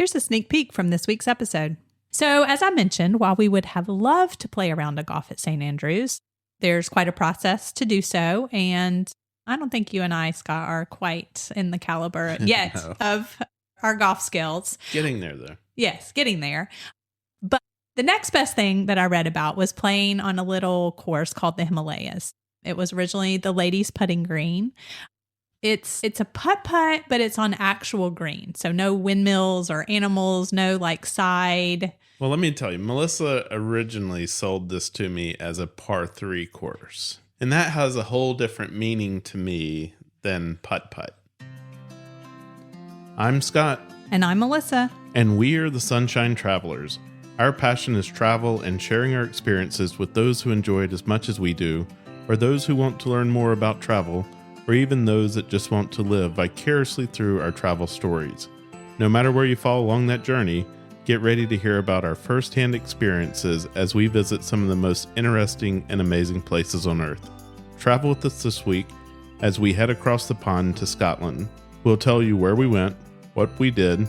Here's a sneak peek from this week's episode. So, as I mentioned, while we would have loved to play a round of golf at St. Andrews, there's quite a process to do so. And I don't think you and I, Scott, are quite in the caliber yet No. of our golf skills. Getting there, though. Yes, getting there. But the next best thing that I read about was playing on a little course called the Himalayas. It was originally the ladies' putting green. It's a putt-putt, but it's on actual green. So no windmills or animals, no like side. Well, let me tell you, Melissa originally sold this to me as a par 3 course. And that has a whole different meaning to me than putt-putt. I'm Scott. And I'm Melissa. And we are the Sunshine Travelers. Our passion is travel and sharing our experiences with those who enjoy it as much as we do, or those who want to learn more about travel, or even those that just want to live vicariously through our travel stories. No matter where you fall along that journey, get ready to hear about our firsthand experiences as we visit some of the most interesting and amazing places on Earth. Travel with us this week as we head across the pond to Scotland. We'll tell you where we went, what we did,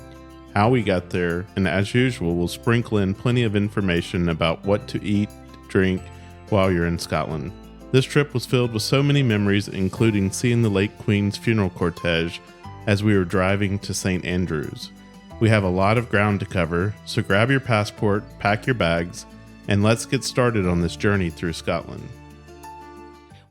how we got there, and as usual, we'll sprinkle in plenty of information about what to eat, drink while you're in Scotland. This trip was filled with so many memories, including seeing the late Queen's funeral cortege as we were driving to St. Andrews. We have a lot of ground to cover, so grab your passport, pack your bags, and let's get started on this journey through Scotland.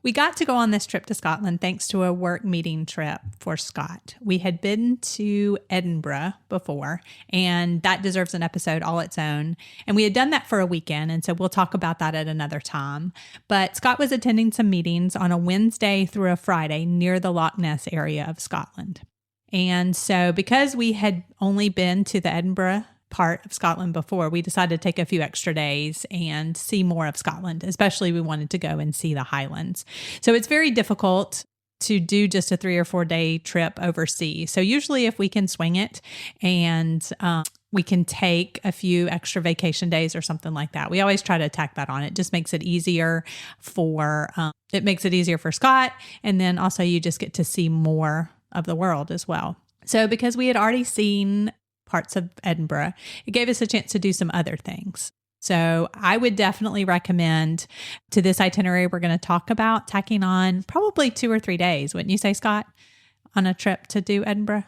We got to go on this trip to Scotland thanks to a work meeting trip for Scott. We had been to Edinburgh before, and that deserves an episode all its own. And we had done that for a weekend, and so we'll talk about that at another time. But Scott was attending some meetings on a Wednesday through a Friday near the Loch Ness area of Scotland. And so because we had only been to the Edinburgh part of Scotland before, we decided to take a few extra days and see more of Scotland. Especially we wanted to go and see the Highlands. So it's very difficult to do just a 3 or 4 day trip overseas. So usually if we can swing it and we can take a few extra vacation days or something like that, we always try to tack that on. It just makes it easier for Scott. And then also you just get to see more of the world as well. So because we had already seen parts of Edinburgh, it gave us a chance to do some other things. So I would definitely recommend to this itinerary we're going to talk about tacking on probably 2 or 3 days, wouldn't you say, Scott, on a trip to do Edinburgh?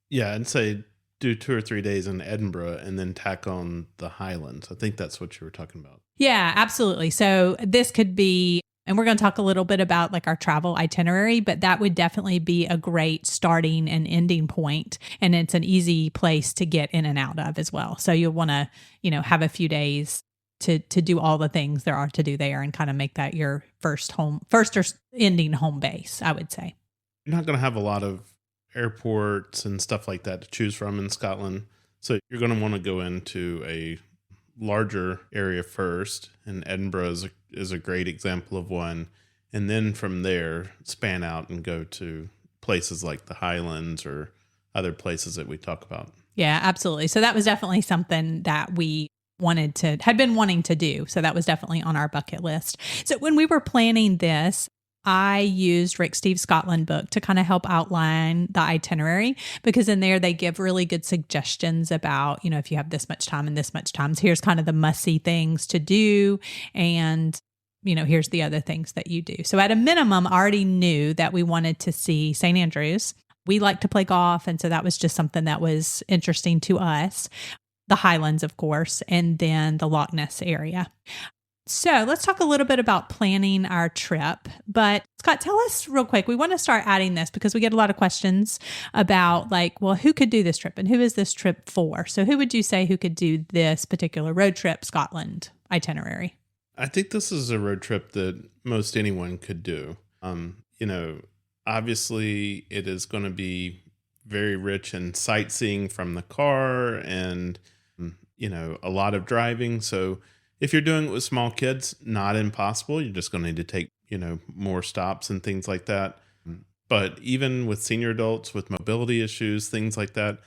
Yeah, I'd say do 2 or 3 days in Edinburgh and then tack on the Highlands. I think that's what you were talking about. Yeah, absolutely. So this could be, and we're going to talk a little bit about like our travel itinerary, but that would definitely be a great starting and ending point. And it's an easy place to get in and out of as well. So you'll want to, have a few days to do all the things there are to do there and kind of make that your first or ending home base, I would say. You're not going to have a lot of airports and stuff like that to choose from in Scotland. So you're going to want to go into a larger area first, and Edinburgh is a great example of one. And then from there, span out and go to places like the Highlands or other places that we talk about. Yeah, absolutely. So that was definitely something that we had been wanting to do. So that was definitely on our bucket list. So when we were planning this, I used Rick Steve's Scotland book to kind of help outline the itinerary, because in there they give really good suggestions about, if you have this much time and this much time, so here's kind of the must-see things to do. And, here's the other things that you do. So at a minimum, I already knew that we wanted to see St. Andrews. We like to play golf. And so that was just something that was interesting to us. The Highlands, of course, and then the Loch Ness area. So let's talk a little bit about planning our trip. But Scott, tell us real quick, we want to start adding this because we get a lot of questions about who could do this trip and who is this trip for? So who would you say who could do this particular road trip Scotland itinerary? I think this is a road trip that most anyone could do. Obviously it is going to be very rich in sightseeing from the car and, a lot of driving. So if you're doing it with small kids, not impossible. You're just going to need to take, more stops and things like that. But even with senior adults with mobility issues, things like that,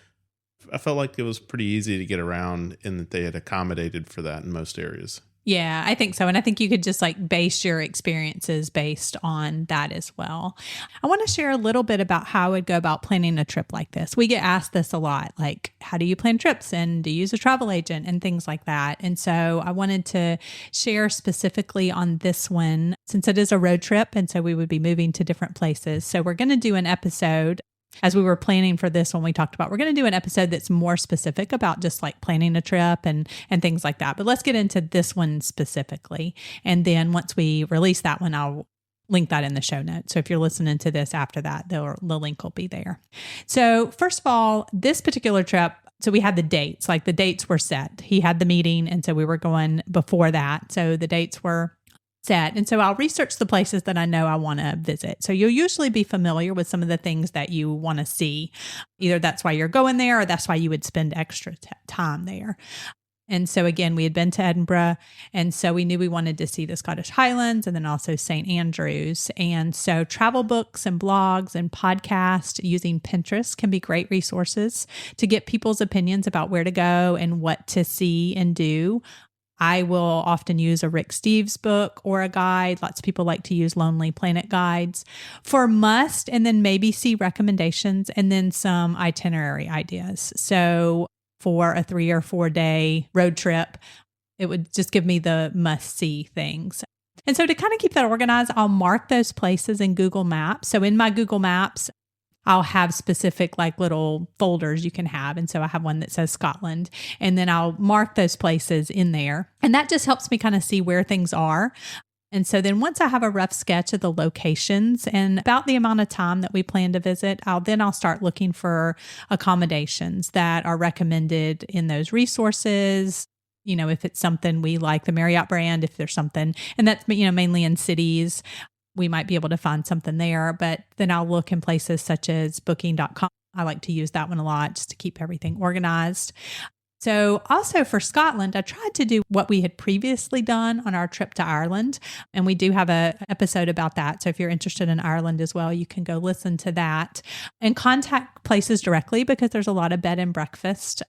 I felt like it was pretty easy to get around and that they had accommodated for that in most areas. Yeah, I think so. And I think you could just like base your experiences based on that as well. I want to share a little bit about how I would go about planning a trip like this. We get asked this a lot, like, how do you plan trips and do you use a travel agent and things like that? And so I wanted to share specifically on this one since it is a road trip. And so we would be moving to different places. So we're going to do an episode as we were planning for this one. We talked about, we're going to do an episode that's more specific about just like planning a trip and things like that. But let's get into this one specifically. And then once we release that one, I'll link that in the show notes. So if you're listening to this after that, the link will be there. So first of all, this particular trip, so we had the dates, like the dates were set. He had the meeting. And so we were going before that. So the dates were set. And so I'll research the places that I know I want to visit. So you'll usually be familiar with some of the things that you want to see. Either that's why you're going there or that's why you would spend extra time there. And so again, we had been to Edinburgh. And so we knew we wanted to see the Scottish Highlands and then also St. Andrews. And so travel books and blogs and podcasts using Pinterest can be great resources to get people's opinions about where to go and what to see and do. I will often use a Rick Steves book or a guide. Lots of people like to use Lonely Planet guides for must, and then maybe see recommendations and then some itinerary ideas. So for a 3 or 4 day road trip, it would just give me the must see things. And so to kind of keep that organized, I'll mark those places in Google Maps. So in my Google Maps, I'll have specific like little folders you can have. And so I have one that says Scotland, and then I'll mark those places in there. And that just helps me kind of see where things are. And so then once I have a rough sketch of the locations and about the amount of time that we plan to visit, I'll start looking for accommodations that are recommended in those resources. You know, if it's something we like, the Marriott brand, if there's something, and that's, you know, mainly in cities, we might be able to find something there. But then I'll look in places such as booking.com. I like to use that one a lot just to keep everything organized. So also for Scotland, I tried to do what we had previously done on our trip to Ireland. And we do have an episode about that. So if you're interested in Ireland as well, you can go listen to that and contact places directly, because there's a lot of bed and breakfast.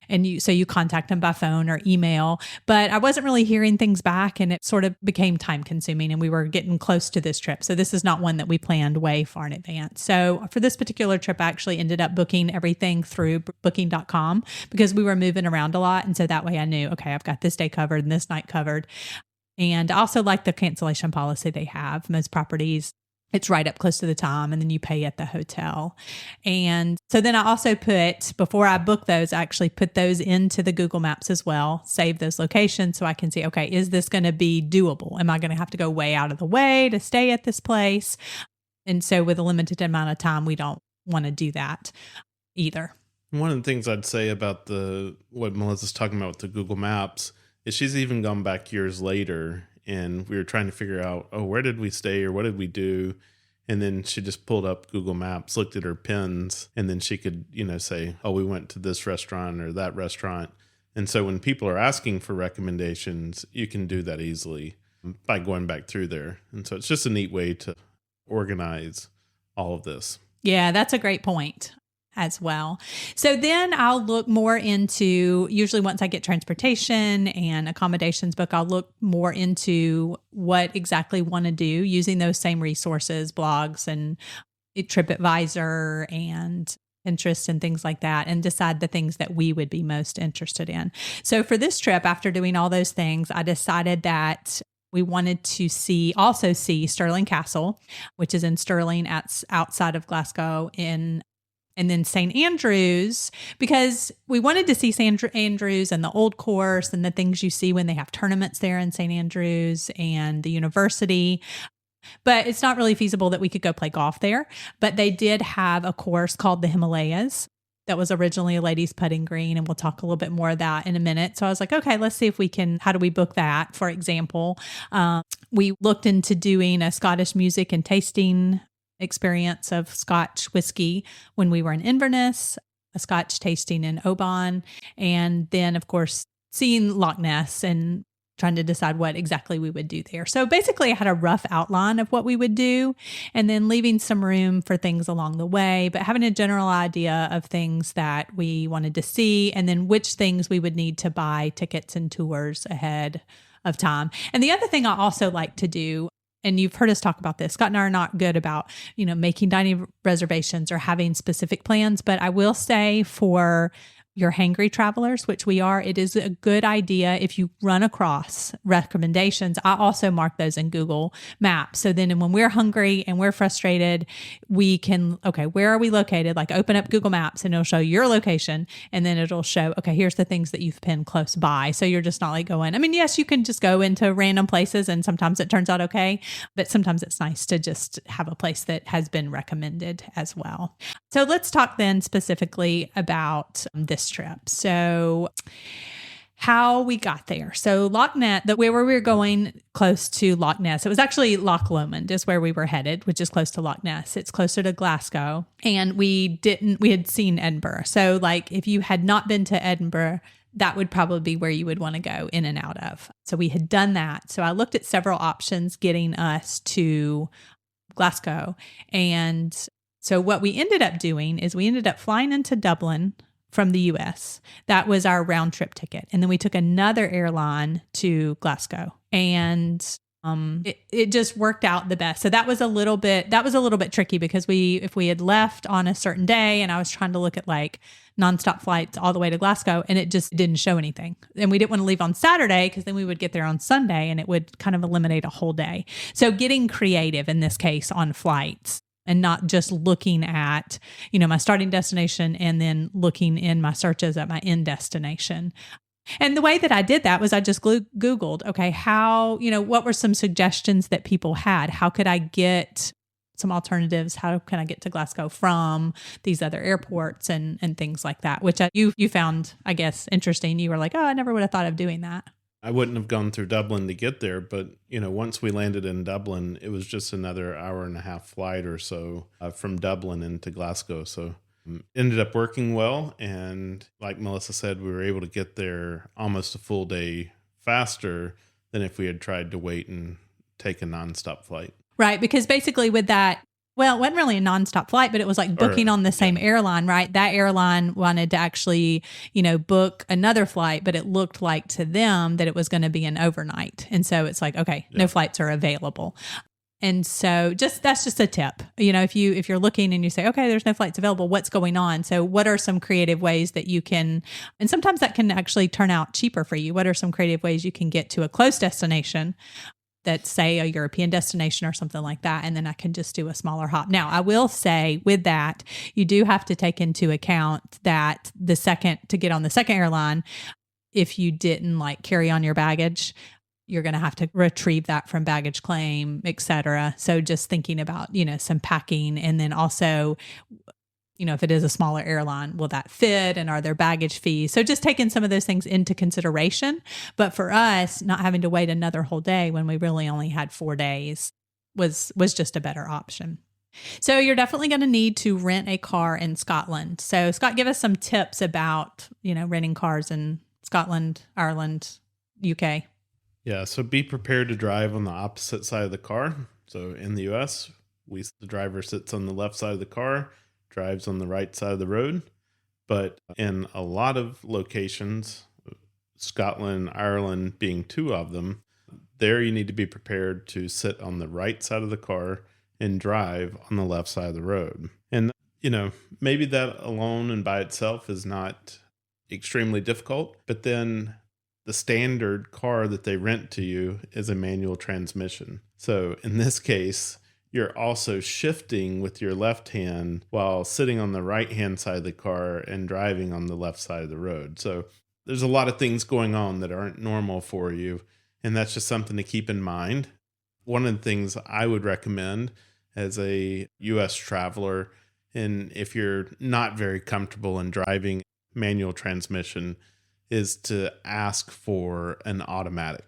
And you contact them by phone or email, but I wasn't really hearing things back, and it sort of became time consuming, and we were getting close to this trip. So this is not one that we planned way far in advance. So for this particular trip, I actually ended up booking everything through booking.com because we were moving around a lot. And so that way I knew, okay, I've got this day covered and this night covered. And I also like the cancellation policy they have. Most properties, it's right up close to the time, and then you pay at the hotel. And so then I also before I book those, I actually put those into the Google Maps as well, save those locations so I can see, okay, is this going to be doable? Am I going to have to go way out of the way to stay at this place? And so with a limited amount of time, we don't want to do that either. One of the things I'd say about what Melissa's talking about with the Google Maps is she's even gone back years later, and we were trying to figure out, where did we stay or what did we do? And then she just pulled up Google Maps, looked at her pins, and then she could, say, we went to this restaurant or that restaurant. And so when people are asking for recommendations, you can do that easily by going back through there. And so it's just a neat way to organize all of this. Yeah, that's a great point as well. So then I'll look more into, usually once I get transportation and accommodations book, I'll look more into what exactly want to do using those same resources, blogs and TripAdvisor and Pinterest and things like that, and decide the things that we would be most interested in. So for this trip, after doing all those things, I decided that we wanted to also see Stirling Castle, which is in Stirling outside of Glasgow and then St. Andrews, because we wanted to see St. Andrews and the old course and the things you see when they have tournaments there in St. Andrews and the university. But it's not really feasible that we could go play golf there. But they did have a course called the Himalayas that was originally a ladies putting green. And we'll talk a little bit more of that in a minute. So I was like, okay, let's see if we can, how do we book that? For example, we looked into doing a Scottish music and tasting experience of Scotch whiskey when we were in Inverness, a Scotch tasting in Oban, and then of course seeing Loch Ness and trying to decide what exactly we would do there. So basically I had a rough outline of what we would do, and then leaving some room for things along the way, but having a general idea of things that we wanted to see, and then which things we would need to buy tickets and tours ahead of time. And the other thing I also like to do, and you've heard us talk about this, Scott and I are not good about, making dining reservations or having specific plans, but I will say for your hangry travelers, which we are, it is a good idea if you run across recommendations. I also mark those in Google Maps. So then when we're hungry and we're frustrated, we can, okay, where are we located? Like open up Google Maps and it'll show your location. And then it'll show, okay, here's the things that you've pinned close by. So you're just not like going, yes, you can just go into random places and sometimes it turns out okay. But sometimes it's nice to just have a place that has been recommended as well. So let's talk then specifically about this trip. So how we got there. So Loch Ness, where we were going close to Loch Ness, it was actually Loch Lomond is where we were headed, which is close to Loch Ness. It's closer to Glasgow. And we had seen Edinburgh. So like if you had not been to Edinburgh, that would probably be where you would want to go in and out of. So we had done that. So I looked at several options getting us to Glasgow. And so what we ended up doing is we ended up flying into Dublin from the US. That was our round trip ticket. And then we took another airline to Glasgow. And it just worked out the best. So that was a little bit tricky because if we had left on a certain day and I was trying to look at like nonstop flights all the way to Glasgow and it just didn't show anything. And we didn't want to leave on Saturday because then we would get there on Sunday and it would kind of eliminate a whole day. So getting creative in this case on flights and not just looking at, my starting destination and then looking in my searches at my end destination. And the way that I did that was I just Googled, okay, how, what were some suggestions that people had? How could I get some alternatives? How can I get to Glasgow from these other airports and things like that, which you found, I guess, interesting. You were like, oh, I never would have thought of doing that. I wouldn't have gone through Dublin to get there, but, once we landed in Dublin, it was just another hour and a half flight or so from Dublin into Glasgow. So ended up working well. And like Melissa said, we were able to get there almost a full day faster than if we had tried to wait and take a nonstop flight. Right. Because basically with that, well, it wasn't really a nonstop flight, but it was like booking on the same airline, right? That airline wanted to actually, book another flight, but it looked like to them that it was going to be an overnight. And so it's like, okay, no flights are available. And so that's just a tip. If you're looking and you say, okay, there's no flights available, what's going on? So what are some creative ways that you can, and sometimes that can actually turn out cheaper for you. What are some creative ways you can get to a close destination that's say a European destination or something like that, and then I can just do a smaller hop. Now, I will say with that, you do have to take into account that to get on the second airline, if you didn't like carry on your baggage, you're going to have to retrieve that from baggage claim, et cetera. So just thinking about, some packing, and then also, if it is a smaller airline, will that fit? And are there baggage fees? So just taking some of those things into consideration. But for us, not having to wait another whole day when we really only had 4 days was just a better option. So you're definitely going to need to rent a car in Scotland. So Scott, give us some tips about, renting cars in Scotland, Ireland, UK. Yeah, so be prepared to drive on the opposite side of the car. So in the US, the driver sits on the left side of the car, drives on the right side of the road. But in a lot of locations, Scotland, Ireland being 2 of them, there you need to be prepared to sit on the right side of the car and drive on the left side of the road. And, maybe that alone and by itself is not extremely difficult, but then the standard car that they rent to you is a manual transmission. So in this case, you're also shifting with your left hand while sitting on the right hand side of the car and driving on the left side of the road. So there's a lot of things going on that aren't normal for you. And that's just something to keep in mind. One of the things I would recommend as a US traveler, and if you're not very comfortable in driving manual transmission, is to ask for an automatic.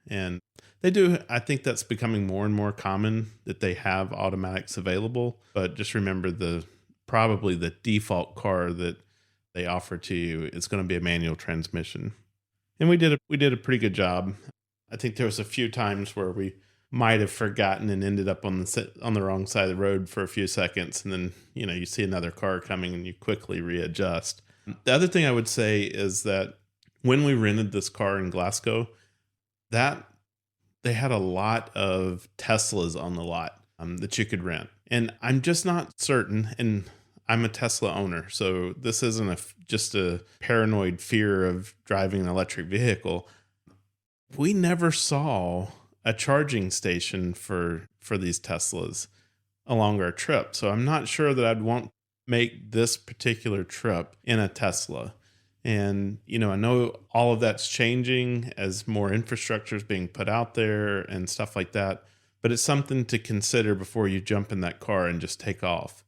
And they do. I think that's becoming more and more common that they have automatics available. But just remember probably the default car that they offer to you is going to be a manual transmission. And we did a pretty good job. I think there was a few times where we might have forgotten and ended up on the wrong side of the road for a few seconds, and then you see another car coming and you quickly readjust. The other thing I would say is that when we rented this car in Glasgow, that they had a lot of Teslas on the lot that you could rent. And I'm just not certain, and I'm a Tesla owner, so this isn't just a paranoid fear of driving an electric vehicle. We never saw a charging station for these Teslas along our trip. So I'm not sure that I'd want to make this particular trip in a Tesla. And, I know all of that's changing as more infrastructure is being put out there and stuff like that. But it's something to consider before you jump in that car and just take off.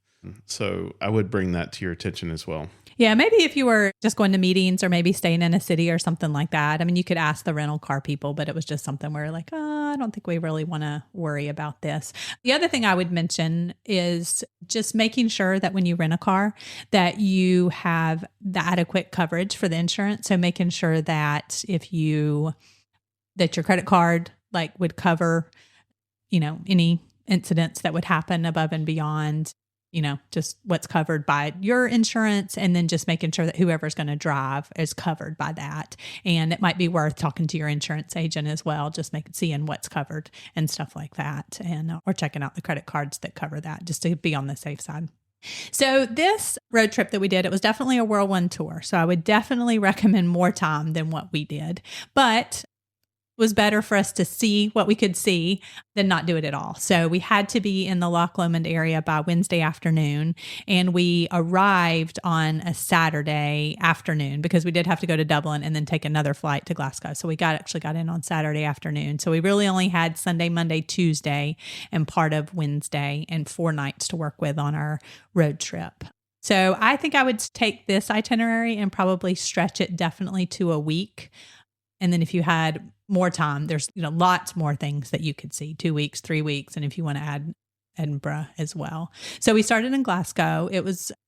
So I would bring that to your attention as well. Yeah, maybe if you were just going to meetings or maybe staying in a city or something like that. I mean, you could ask the rental car people, but it was just something where like, I don't think we really want to worry about this. The other thing I would mention is just making sure that when you rent a car, that you have the adequate coverage for the insurance. So making sure that that your credit card would cover, any incidents that would happen above and beyond, just what's covered by your insurance, and then just making sure that whoever's going to drive is covered by that. And it might be worth talking to your insurance agent as well, just seeing what's covered and stuff like that, and or checking out the credit cards that cover that, just to be on the safe side. So this road trip that we did, it was definitely a whirlwind tour. So I would definitely recommend more time than what we did, but was better for us to see what we could see than not do it at all. So we had to be in the Loch Lomond area by Wednesday afternoon, and we arrived on a Saturday afternoon because we did have to go to Dublin and then take another flight to Glasgow. So we actually got in on Saturday afternoon. So we really only had Sunday, Monday, Tuesday, and part of Wednesday, and 4 nights to work with on our road trip. So I think I would take this itinerary and probably stretch it definitely to a week. And then if you had more time, there's lots more things that you could see, 2 weeks, 3 weeks. And if you want to add Edinburgh as well. So we started in Glasgow. There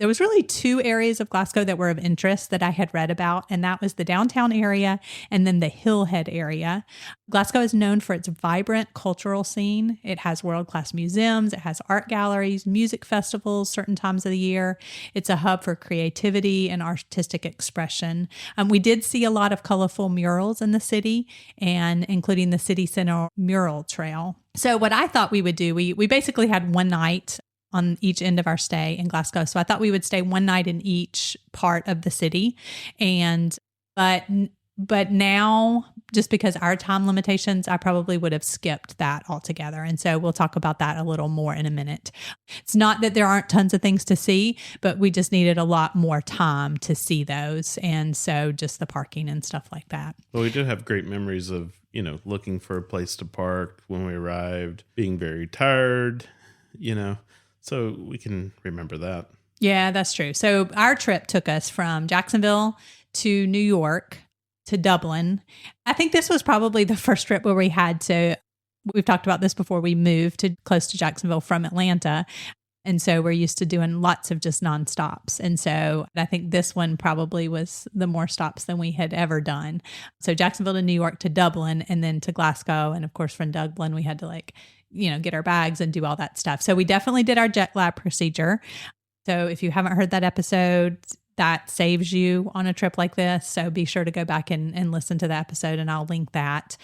was really 2 areas of Glasgow that were of interest that I had read about, and that was the downtown area and then the Hillhead area. Glasgow is known for its vibrant cultural scene. It has world-class museums, it has art galleries, music festivals certain times of the year. It's a hub for creativity and artistic expression. We did see a lot of colorful murals in the city, and including the city center mural trail. So what I thought we would do, we basically had 1 night on each end of our stay in Glasgow. So I thought we would stay 1 night in each part of the city. But now, just because our time limitations, I probably would have skipped that altogether. And so we'll talk about that a little more in a minute. It's not that there aren't tons of things to see, but we just needed a lot more time to see those. And so just the parking and stuff like that. Well, we did have great memories of, looking for a place to park when we arrived, being very tired, so we can remember that. Yeah, that's true. So our trip took us from Jacksonville to New York to Dublin. I think this was probably the first trip where we've talked about this before, we moved to close to Jacksonville from Atlanta. And so we're used to doing lots of just nonstops. And so I think this one probably was the more stops than we had ever done. So Jacksonville to New York to Dublin, and then to Glasgow. And of course, from Dublin, we had to get our bags and do all that stuff. So we definitely did our jet lag procedure. So if you haven't heard that episode, that saves you on a trip like this. So be sure to go back and listen to the episode, and I'll link that.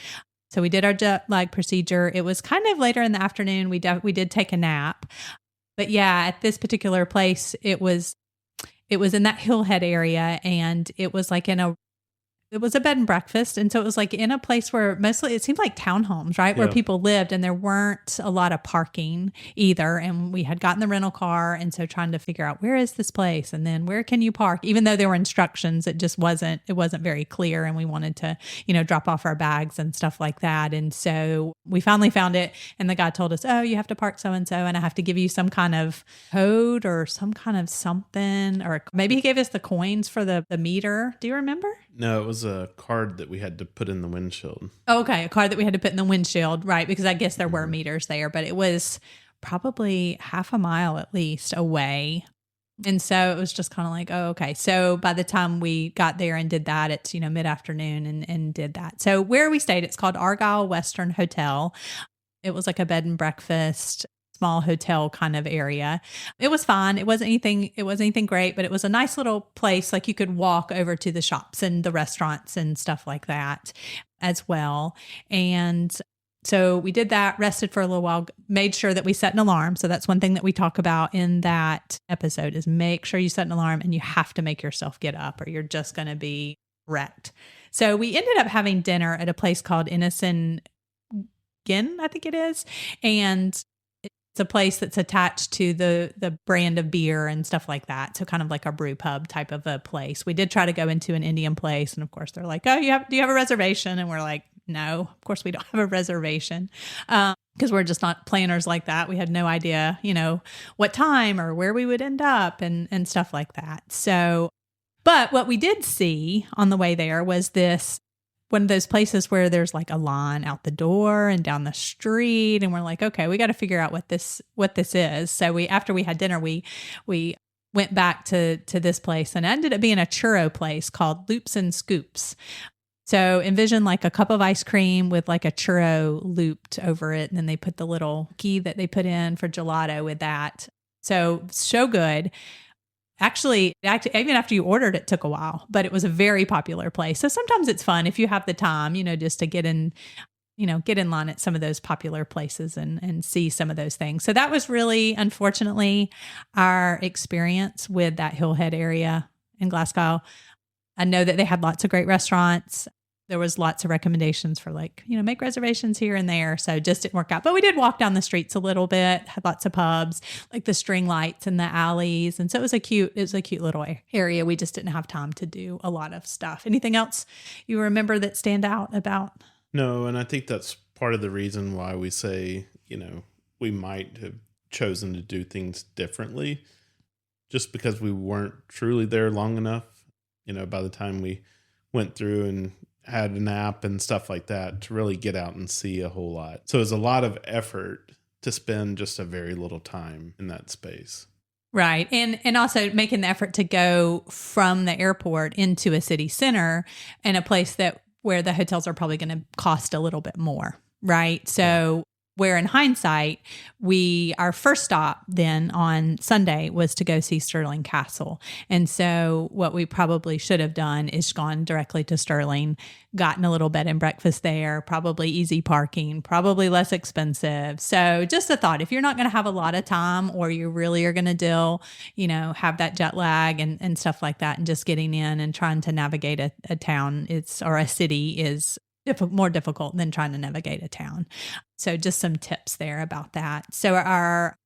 So we did our jet lag procedure. It was kind of later in the afternoon. We did take a nap. But yeah, at this particular place, it was in that Hillhead area, and it was it was a bed and breakfast. And so it was in a place where mostly it seemed like townhomes, right? Yeah. Where people lived, and there weren't a lot of parking either. And we had gotten the rental car. And so trying to figure out, where is this place? And then where can you park? Even though there were instructions, it wasn't very clear. And we wanted to, drop off our bags and stuff like that. And so we finally found it. And the guy told us, oh, you have to park so-and-so, and I have to give you some kind of code or some kind of something. Or maybe he gave us the coins for the meter. Do you remember? No, it was a card that we had to put in the windshield. Oh, okay, a card that we had to put in the windshield, right? Because I guess there were meters there, but it was probably half a mile at least away. And so it was just kind of like, oh, okay. So by the time we got there and did that, it's, mid-afternoon and did that. So where we stayed, it's called Argyll Western Hotel. It was like a bed and breakfast, small hotel kind of area. It was fine. It wasn't anything great, but it was a nice little place. You could walk over to the shops and the restaurants and stuff like that. as well. And so we did that, rested for a little while, made sure that we set an alarm. So that's one thing that we talk about in that episode is make sure you set an alarm, and you have to make yourself get up or you're just going to be wrecked. So we ended up having dinner at a place called Innocent Gin, I think it is. And it's a place that's attached to the brand of beer and stuff like that. So kind of like a brew pub type of a place. We did try to go into an Indian place. And of course they're like, oh, do you have a reservation? And we're like, no, of course we don't have a reservation. Because we're just not planners like that. We had no idea, what time or where we would end up and stuff like that. So, but what we did see on the way there was one of those places where there's like a line out the door and down the street. And we're like, okay, we got to figure out what this is. So after we had dinner, we went back to this place, and it ended up being a churro place called Loops and Scoops. So envision like a cup of ice cream with like a churro looped over it. And then they put the little key that they put in for gelato with that. So good. Actually, even after you ordered, it took a while, but it was a very popular place. So sometimes it's fun if you have the time, just to get in line at some of those popular places and see some of those things. So that was really, unfortunately, our experience with that Hillhead area in Glasgow. I know that they had lots of great restaurants. There was lots of recommendations for make reservations here and there. So just didn't work out. But we did walk down the streets a little bit, had lots of pubs, like the string lights and the alleys. And so it was a cute little area. We just didn't have time to do a lot of stuff. Anything else you remember that stand out about? No, and I think that's part of the reason why we say, we might have chosen to do things differently just because we weren't truly there long enough. By the time we went through and had a nap and stuff like that to really get out and see a whole lot. So it was a lot of effort to spend just a very little time in that space. Right. And also making the effort to go from the airport into a city center and a place where the hotels are probably going to cost a little bit more. Right. So where in hindsight, our first stop then on Sunday was to go see Stirling Castle. And so what we probably should have done is gone directly to Stirling, gotten a little bed and breakfast there, probably easy parking, probably less expensive. So just a thought, if you're not going to have a lot of time or you really are going to deal, have that jet lag and stuff like that, and just getting in and trying to navigate a town or a city is more difficult than trying to navigate a town. So just some tips there about that. So our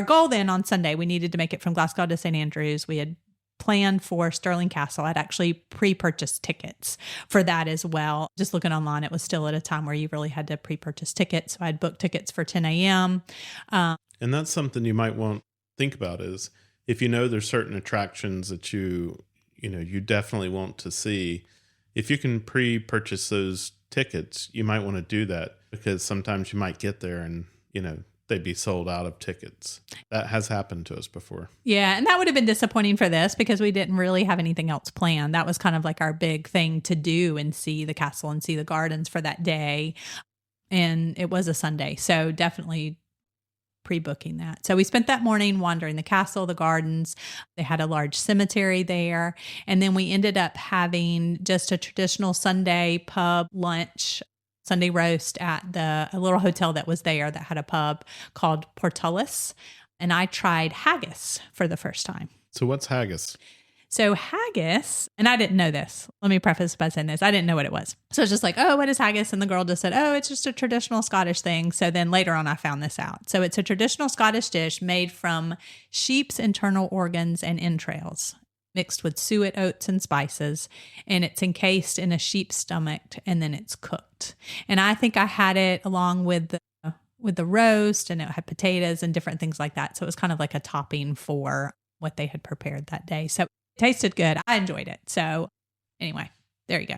goal then on Sunday, we needed to make it from Glasgow to St. Andrews. We had planned for Stirling Castle. I'd actually pre-purchased tickets for that as well. Just looking online, it was still at a time where you really had to pre-purchase tickets. So I'd booked tickets for 10 a.m. And that's something you might want to think about is if there's certain attractions that you definitely want to see, if you can pre-purchase those tickets, you might want to do that because sometimes you might get there and, they'd be sold out of tickets. That has happened to us before. Yeah. And that would have been disappointing for this because we didn't really have anything else planned. That was kind of like our big thing to do and see the castle and see the gardens for that day. And it was a Sunday. So definitely pre-booking that. So we spent that morning wandering the castle, the gardens. They had a large cemetery there. And then we ended up having just a traditional Sunday pub lunch, Sunday roast at a little hotel that was there that had a pub called Portullis. And I tried haggis for the first time. So what's haggis? So haggis, and I didn't know this. Let me preface by saying this. I didn't know what it was. So it's just like, oh, what is haggis? And the girl just said, oh, it's just a traditional Scottish thing. So then later on, I found this out. So it's a traditional Scottish dish made from sheep's internal organs and entrails, mixed with suet, oats, and spices. And it's encased in a sheep's stomach, and then it's cooked. And I think I had it along with the roast, and it had potatoes and different things like that. So it was kind of like a topping for what they had prepared that day. So tasted good. I enjoyed it. So anyway, there you go.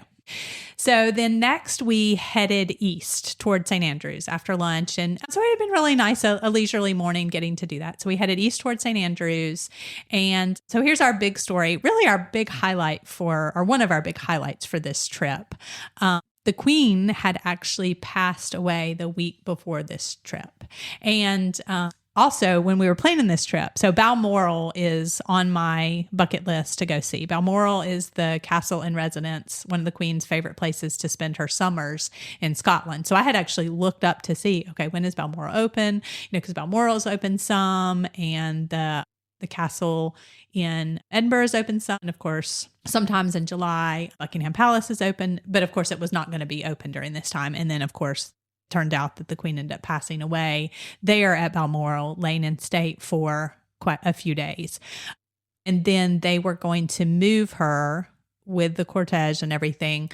So then next we headed east toward St. Andrews after lunch. And so it had been really nice, a leisurely morning getting to do that. So we headed east toward St. Andrews. And so here's our big story, really our big highlight or one of our big highlights for this trip. The Queen had actually passed away the week before this trip. And Also, when we were planning this trip, so Balmoral is on my bucket list to go see. Balmoral is the castle and residence, one of the Queen's favorite places to spend her summers in Scotland. So I had actually looked up to see, okay, when is Balmoral open? Because Balmoral's open some, and the castle in Edinburgh is open some. And of course, sometimes in July, Buckingham Palace is open. But of course, it was not going to be open during this time. And then, of course, turned out that the Queen ended up passing away there at Balmoral, laying in state for quite a few days. And then they were going to move her with the cortege and everything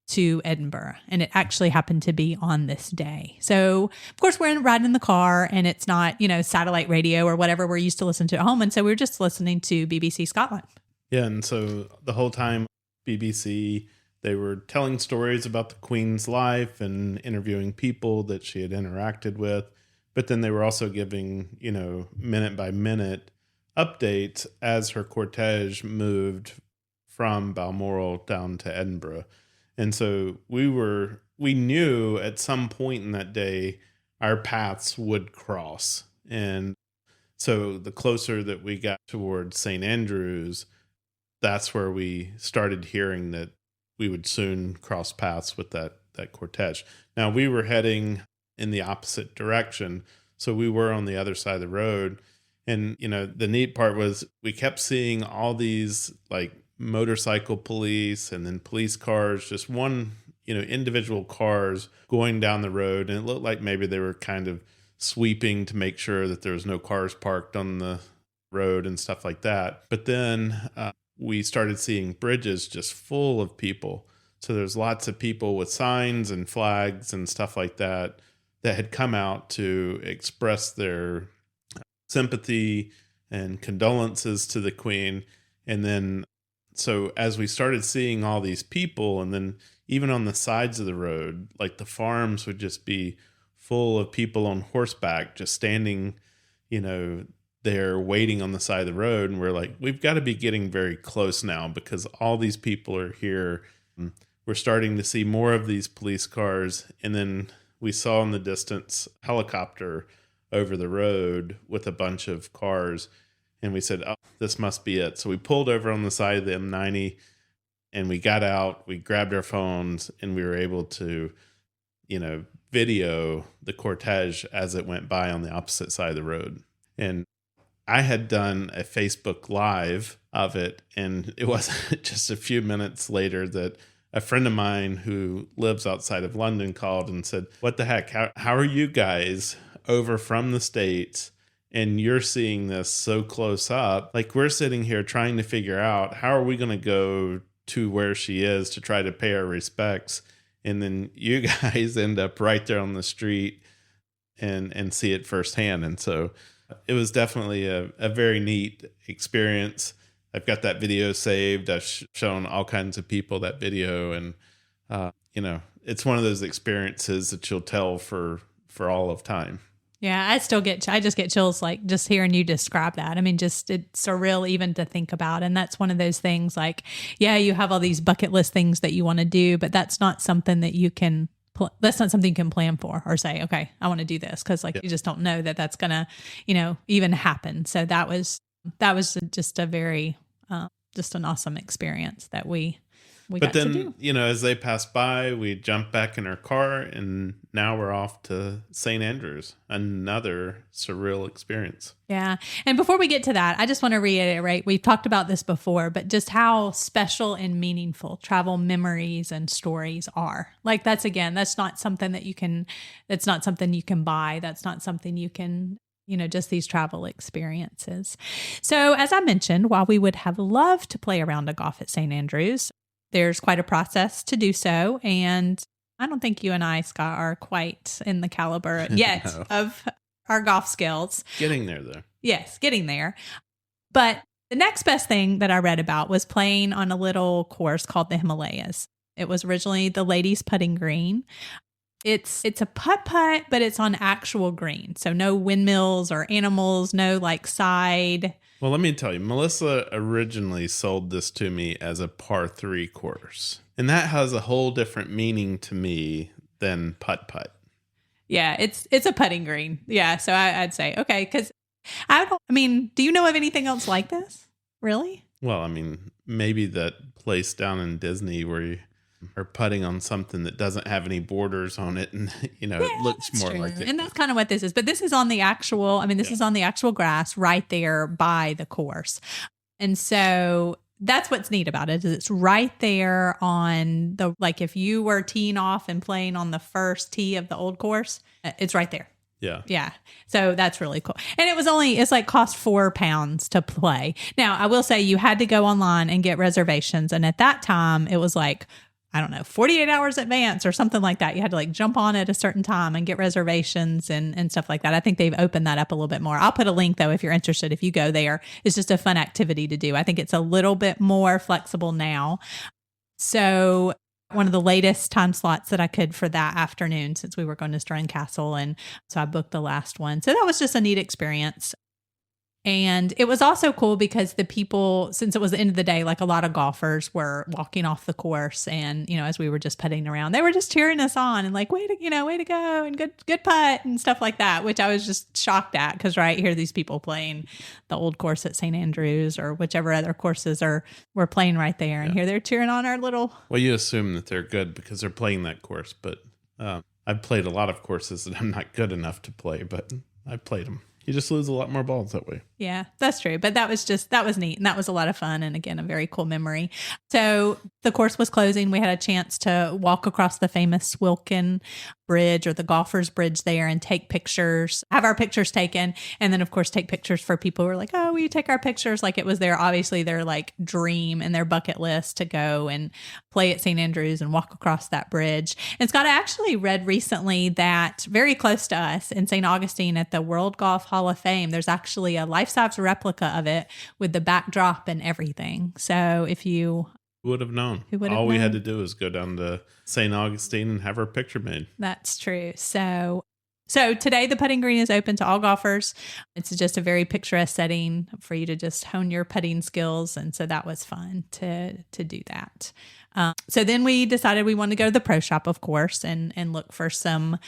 to Edinburgh. And it actually happened to be on this day. So, of course, we're riding in the car and it's not, satellite radio or whatever we're used to listening to at home. And so we were just listening to BBC Scotland. Yeah. And so the whole time, BBC, they were telling stories about the Queen's life and interviewing people that she had interacted with. But then they were also giving, minute by minute updates as her cortege moved from Balmoral down to Edinburgh. And so we knew at some point in that day, our paths would cross. And so the closer that we got towards St. Andrews, that's where we started hearing that we would soon cross paths with that cortege. Now, we were heading in the opposite direction, so we were on the other side of the road. And, the neat part was we kept seeing all these, like, motorcycle police and then police cars, just one, individual cars going down the road. And it looked like maybe they were kind of sweeping to make sure that there was no cars parked on the road and stuff like that. But then we started seeing bridges just full of people. So there's lots of people with signs and flags and stuff like that had come out to express their sympathy and condolences to the Queen. And then, so as we started seeing all these people, and then even on the sides of the road, like the farms would just be full of people on horseback, just standing, they're waiting on the side of the road. And we're like, we've got to be getting very close now because all these people are here. We're starting to see more of these police cars. And then we saw in the distance helicopter over the road with a bunch of cars. And we said, oh, this must be it. So we pulled over on the side of the M90 and we got out, we grabbed our phones, and we were able to, video the cortege as it went by on the opposite side of the road. And I had done a Facebook Live of it, and it wasn't just a few minutes later that a friend of mine who lives outside of London called and said, what the heck, how are you guys over from the States and you're seeing this so close up? Like, we're sitting here trying to figure out how are we going to go to where she is to try to pay our respects. And then you guys end up right there on the street and see it firsthand. And so it was definitely a very neat experience. I've got that video saved. I've shown all kinds of people that video. And, it's one of those experiences that you'll tell for all of time. Yeah, I just get chills like just hearing you describe that. I mean, just it's surreal even to think about. And that's one of those things like, yeah, you have all these bucket list things that you want to do, but that's not something that you can, that's not something you can plan for or say, okay, I want to do this. Cause like, you just don't know that that's going to, even happen. So that was just a very, just an awesome experience that we got to do. But then, as they passed by, we jumped back in our car and now we're off to St. Andrews, another surreal experience. Yeah. And before we get to that, I just want to reiterate, we've talked about this before, but just how special and meaningful travel memories and stories are. Like that's not something that you can buy. That's not something you can, just these travel experiences. So as I mentioned, while we would have loved to play a round of golf at St. Andrews, there's quite a process to do so. And I don't think you and I, Scott, are quite in the caliber yet No. of our golf skills. Getting there, though. Yes, getting there. But the next best thing that I read about was playing on a little course called the Himalayas. It was originally the ladies' putting green. It's a putt-putt, but it's on actual green. So no windmills or animals, no like side. Well, let me tell you, Melissa originally sold this to me as a par 3 course. And that has a whole different meaning to me than putt-putt. Yeah, it's a putting green. Yeah, so I'd say, okay, because do you know of anything else like this? Really? Well, I mean, maybe that place down in Disney where you are putting on something that doesn't have any borders on it, and it looks more True. like it. And that's kind of what this is. But this is on the actual, this is on the actual grass right there by the course. And so that's what's neat about it, is it's right there on the, like if you were teeing off and playing on the first tee of the old course, it's right there. Yeah. Yeah. So that's really cool. And it's like cost £4 to play. Now, I will say you had to go online and get reservations. And at that time, it was like, I don't know, 48 hours advance or something like that. You had to like jump on at a certain time and get reservations and stuff like that. I think they've opened that up a little bit more. I'll put a link though, if you're interested, if you go there. It's just a fun activity to do. I think it's a little bit more flexible now. So one of the latest time slots that I could for that afternoon, since we were going to Stirling Castle. And so I booked the last one. So that was just a neat experience. And it was also cool because the people, since it was the end of the day, like a lot of golfers were walking off the course. And, as we were just putting around, they were just cheering us on and like, way to go and good putt and stuff like that, which I was just shocked at because here these people playing the old course at St. Andrews or whichever other courses were playing right there. And here they're cheering on our little. Well, you assume that they're good because they're playing that course, but I've played a lot of courses that I'm not good enough to play, but I've played them. You just lose a lot more balls that way. Yeah, that's true. But that was neat. And that was a lot of fun. And again, a very cool memory. So the course was closing. We had a chance to walk across the famous Swilcan Bridge or the Golfers Bridge there and take pictures, have our pictures taken. And then, of course, take pictures for people who were like, oh, will you take our pictures? Like it was obviously their like dream and their bucket list to go and play at St. Andrews and walk across that bridge. And Scott, I actually read recently that very close to us in St. Augustine at the World Golf Hall of Fame, there's actually a life-size replica of it with the backdrop and everything. So if you would have known. All we had to do is go down to St. Augustine and have our picture made. That's true. So today the putting green is open to all golfers. It's just a very picturesque setting for you to just hone your putting skills. And so that was fun to do that. So then we decided we wanted to go to the pro shop, of course, and look for some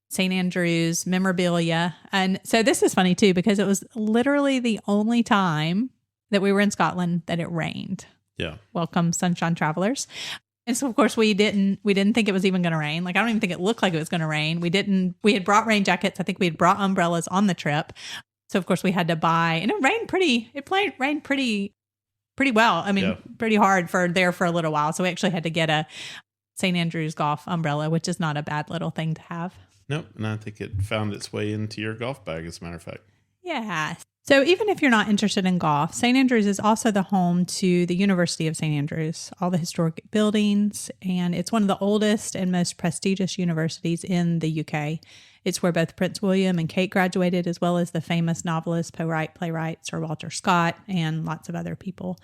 St. Andrews memorabilia. And so this is funny too, because it was literally the only time that we were in Scotland that it rained. Yeah. Welcome, sunshine travelers. And so, of course, we didn't think it was even going to rain. Like, I don't even think it looked like it was going to rain. We had brought rain jackets. I think we had brought umbrellas on the trip. So, of course, we had to buy, and it rained pretty well. Pretty hard for a little while. So we actually had to get a St. Andrews golf umbrella, which is not a bad little thing to have. Nope. And I think it found its way into your golf bag, as a matter of fact. Yeah. So even if you're not interested in golf, St. Andrews is also the home to the University of St. Andrews, all the historic buildings, and it's one of the oldest and most prestigious universities in the UK. It's where both Prince William and Kate graduated, as well as the famous novelist, poet, playwright, Sir Walter Scott, and lots of other people.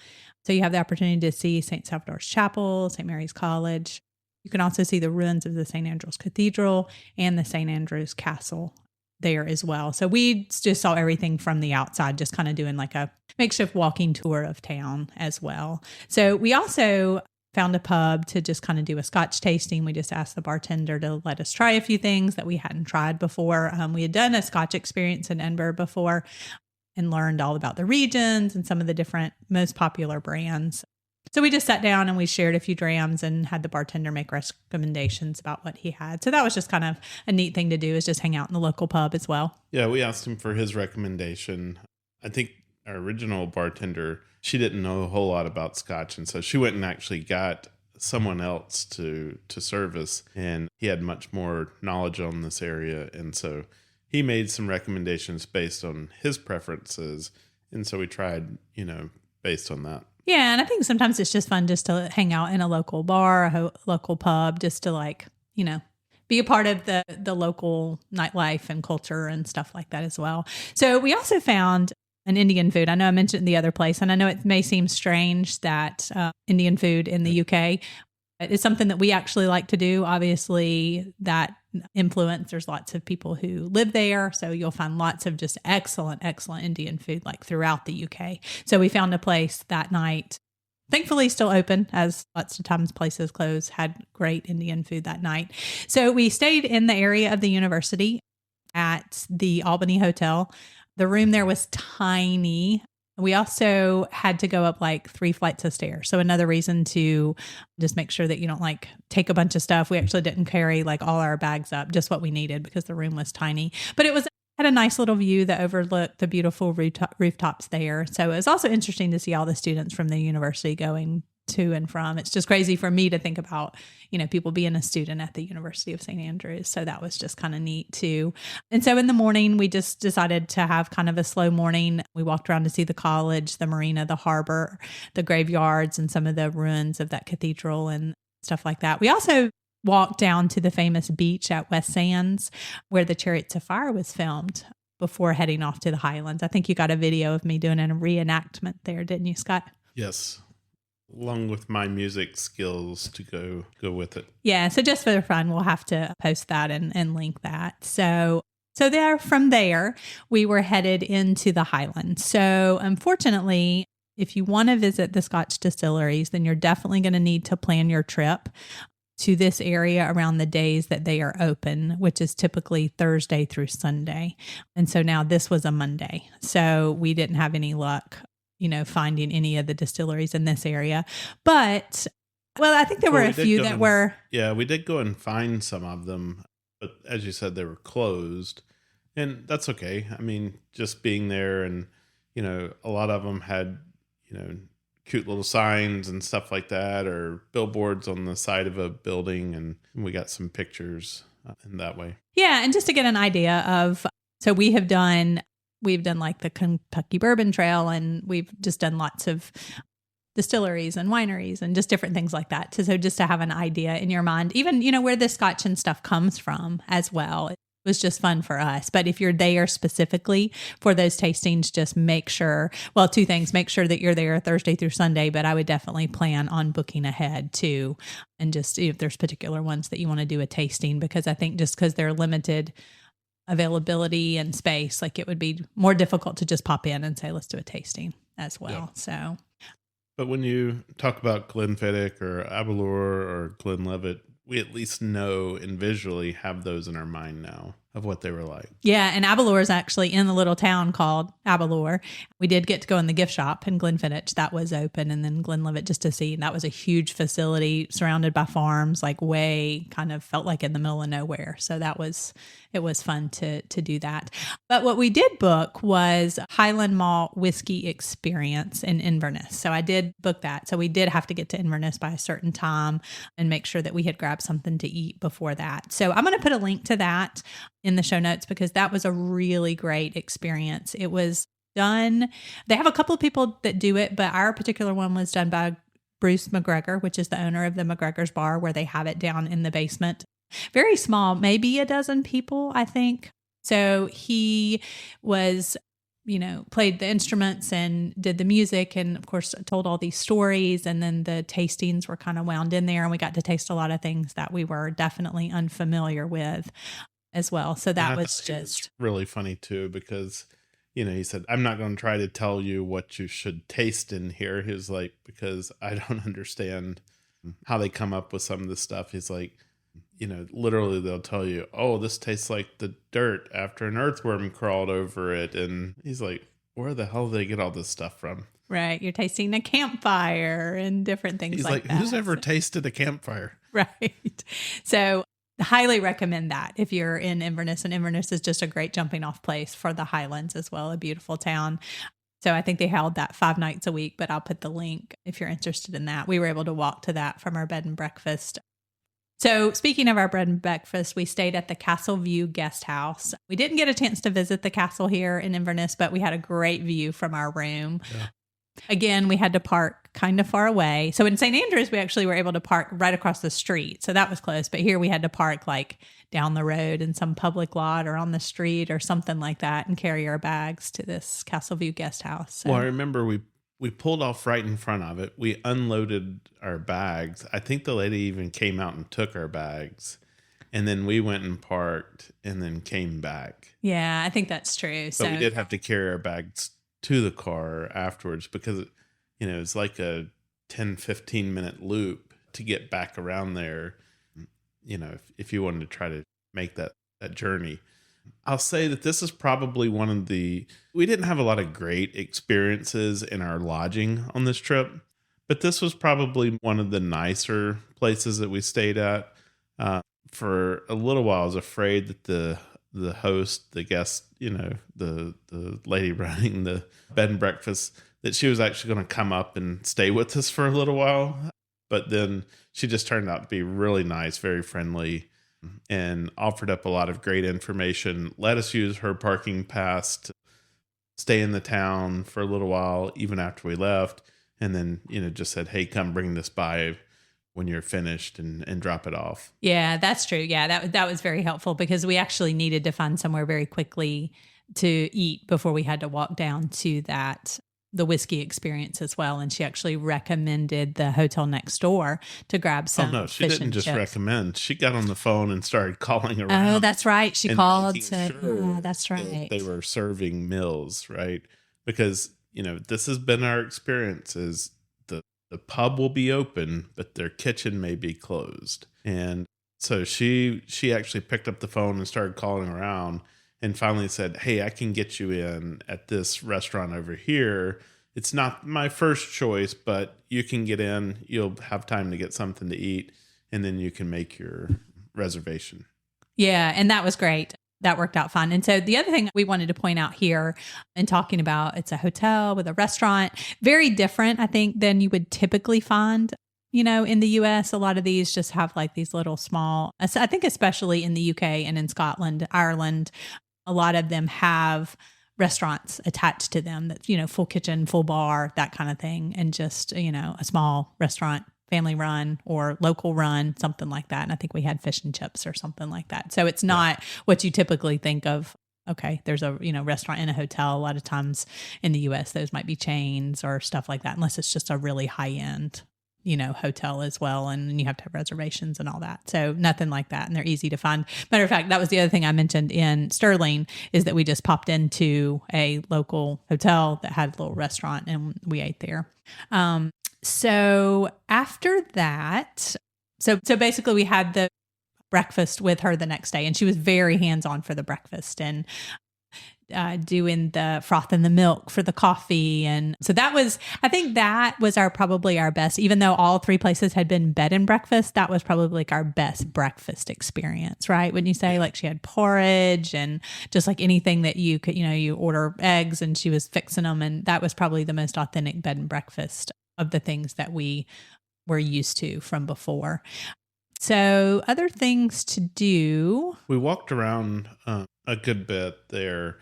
So you have the opportunity to see St. Salvator's Chapel, St. Mary's College. You can also see the ruins of the St. Andrews Cathedral and the St. Andrews Castle there as well. So we just saw everything from the outside, just kind of doing like a makeshift walking tour of town as well. So we also found a pub to just kind of do a Scotch tasting. We just asked the bartender to let us try a few things that we hadn't tried before. We had done a Scotch experience in Edinburgh before and learned all about the regions and some of the different most popular brands. So we just sat down and we shared a few drams and had the bartender make recommendations about what he had. So that was just kind of a neat thing to do, is just hang out in the local pub as well. Yeah, we asked him for his recommendation. I think our original bartender, she didn't know a whole lot about Scotch. And so she went and actually got someone else to serve us. And he had much more knowledge on this area. And so he made some recommendations based on his preferences. And so we tried, based on that. Yeah, and I think sometimes it's just fun just to hang out in a local bar, a local pub, just to be a part of the local nightlife and culture and stuff like that as well. So we also found an Indian food. I know I mentioned the other place, and I know it may seem strange that Indian food in the UK is something that we actually like to do. Obviously, that influence, there's lots of people who live there, so you'll find lots of just excellent Indian food throughout the UK. So we found a place that night thankfully still open, as lots of times places close, had great Indian food that night. So we stayed in the area of the university at the Albany Hotel. The room there was tiny. We also had to go up like 3 flights of stairs. So another reason to just make sure that you don't like take a bunch of stuff. We actually didn't carry like all our bags up, just what we needed because the room was tiny. But it had a nice little view that overlooked the beautiful rooftops there. So it was also interesting to see all the students from the university going to and from. It's just crazy for me to think about, people being a student at the University of St. Andrews. So that was just kind of neat too. And so in the morning, we just decided to have kind of a slow morning. We walked around to see the college, the marina, the harbor, the graveyards, and some of the ruins of that cathedral and stuff like that. We also walked down to the famous beach at West Sands where the Chariots of Fire was filmed before heading off to the Highlands. I think you got a video of me doing a reenactment there, didn't you, Scott? Yes. Along with my music skills to go with it. Yeah, so just for fun, we'll have to post that and link that. So from there, we were headed into the Highlands. So unfortunately, if you want to visit the Scotch distilleries, then you're definitely going to need to plan your trip to this area around the days that they are open, which is typically Thursday through Sunday. And so now this was a Monday. So we didn't have any luck finding any of the distilleries in this area. But, I think there were a few that were. Yeah, we did go and find some of them. But as you said, they were closed. And that's okay. I mean, just being there and, a lot of them had, cute little signs and stuff like that, or billboards on the side of a building. And we got some pictures in that way. Yeah. And just to get an idea of, so we've done like the Kentucky Bourbon Trail, and we've just done lots of distilleries and wineries and just different things like that. So just to have an idea in your mind, even, where the Scotch and stuff comes from as well. It was just fun for us. But if you're there specifically for those tastings, just make sure, two things, make sure that you're there Thursday through Sunday, but I would definitely plan on booking ahead too. And just if there's particular ones that you want to do a tasting, because I think just because they're limited availability and space, like it would be more difficult to just pop in and say, let's do a tasting as well. Yeah. So, but when you talk about Glenfiddich or Aberlour or Glenlivet, we at least know and visually have those in our mind now of what they were like. Yeah, and Aberlour is actually in the little town called Aberlour. We did get to go in the gift shop in Glenfiddich. That was open, and then Glenlivet just to see. That was a huge facility surrounded by farms, like way kind of felt like in the middle of nowhere. So it was fun to do that. But what we did book was Highland Malt Whiskey Experience in Inverness. So I did book that. So we did have to get to Inverness by a certain time and make sure that we had grabbed something to eat before that. So I'm going to put a link to that in the show notes because that was a really great experience. It was done. They have a couple of people that do it, but our particular one was done by Bruce McGregor, which is the owner of the McGregor's Bar, where they have it down in the basement. Very small, maybe a dozen people, I think. So he was, played the instruments and did the music and, of course, told all these stories. And then the tastings were kind of wound in there. And we got to taste a lot of things that we were definitely unfamiliar with as well. So that was just really funny, too, because, he said, I'm not going to try to tell you what you should taste in here. He was like, because I don't understand how they come up with some of this stuff. He's like, literally they'll tell you, oh, this tastes like the dirt after an earthworm crawled over it. And he's like, where the hell do they get all this stuff from? Right. You're tasting a campfire and different things like that. Who's ever tasted a campfire? Right. So highly recommend that if you're in Inverness. And Inverness is just a great jumping off place for the Highlands as well, a beautiful town. So I think they held that 5 nights a week, but I'll put the link if you're interested in that. We were able to walk to that from our bed and breakfast. So speaking of our bread and breakfast, we stayed at the Castle View Guest House. We didn't get a chance to visit the castle here in Inverness, but we had a great view from our room. Yeah. Again, we had to park kind of far away. So in St. Andrews, we actually were able to park right across the street. So that was close. But here we had to park like down the road in some public lot or on the street or something like that and carry our bags to this Castle View Guest House. So. Well, I remember we pulled off right in front of it. We unloaded our bags. I think the lady even came out and took our bags. And then we went and parked and then came back. Yeah, I think that's true. But we did have to carry our bags to the car afterwards because, it's like a 10, 15-minute loop to get back around there, if you wanted to try to make that journey. I'll say that this is probably we didn't have a lot of great experiences in our lodging on this trip, but this was probably one of the nicer places that we stayed at. For a little while, I was afraid that the host, the guest, the lady running the bed and breakfast, that she was actually going to come up and stay with us for a little while. But then she just turned out to be really nice, very friendly, and offered up a lot of great information, let us use her parking pass to stay in the town for a little while, even after we left. And then, just said, hey, come bring this by when you're finished and drop it off. Yeah, that's true. Yeah, that was very helpful because we actually needed to find somewhere very quickly to eat before we had to walk down to the whiskey experience as well. And she actually recommended the hotel next door to grab some. Oh, no, she didn't just recommend. She got on the phone and started calling around. Oh, that's right. She called. That's right. They were serving meals, right? Because, this has been our experience is the pub will be open, but their kitchen may be closed. And so she actually picked up the phone and started calling around and finally said, hey, I can get you in at this restaurant over here. It's not my first choice, but you can get in. You'll have time to get something to eat, and then you can make your reservation. Yeah, and that was great. That worked out fine. And so the other thing we wanted to point out here in talking about, it's a hotel with a restaurant, very different, I think, than you would typically find, in the US. A lot of these just have like these little small, I think especially in the UK and in Scotland, Ireland, a lot of them have restaurants attached to them that, full kitchen, full bar, that kind of thing. And just, a small restaurant, family run or local run, something like that. And I think we had fish and chips or something like that. So it's not what you typically think of. Okay, there's a restaurant in a hotel. A lot of times in the US, those might be chains or stuff like that, unless it's just a really high end, hotel as well. And you have to have reservations and all that. So nothing like that. And they're easy to find. Matter of fact, that was the other thing I mentioned in Stirling is that we just popped into a local hotel that had a little restaurant and we ate there. So after that, so basically we had the breakfast with her the next day, and she was very hands-on for the breakfast and doing the froth in the milk for the coffee. And so I think that was probably our best, even though all three places had been bed and breakfast, that was probably like our best breakfast experience, right? Wouldn't you say? Like she had porridge and just like anything that you could, you order eggs and she was fixing them. And that was probably the most authentic bed and breakfast of the things that we were used to from before. So other things to do. We walked around a good bit there.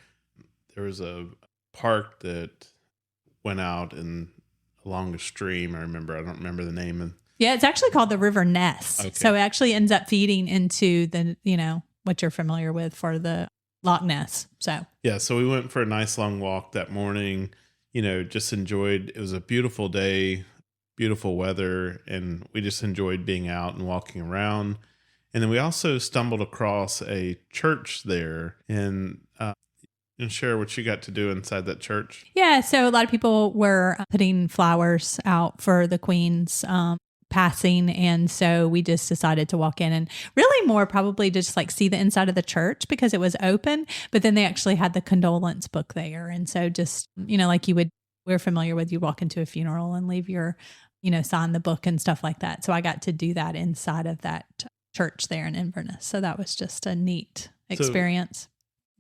There was a park that went out along a stream. I don't remember the name. Yeah, it's actually called the River Ness. Okay. So it actually ends up feeding into the, what you're familiar with for the Loch Ness. So we went for a nice long walk that morning. Just enjoyed. It was a beautiful day, beautiful weather, and we just enjoyed being out and walking around. And then we also stumbled across a church there, and share what you got to do inside that church. Yeah, so a lot of people were putting flowers out for the Queen's passing, and so we just decided to walk in and really more probably just like see the inside of the church because it was open, but then they actually had the condolence book there. And so just, like we're familiar with, you walk into a funeral and leave your, sign the book and stuff like that. So I got to do that inside of that church there in Inverness. So that was just a neat experience.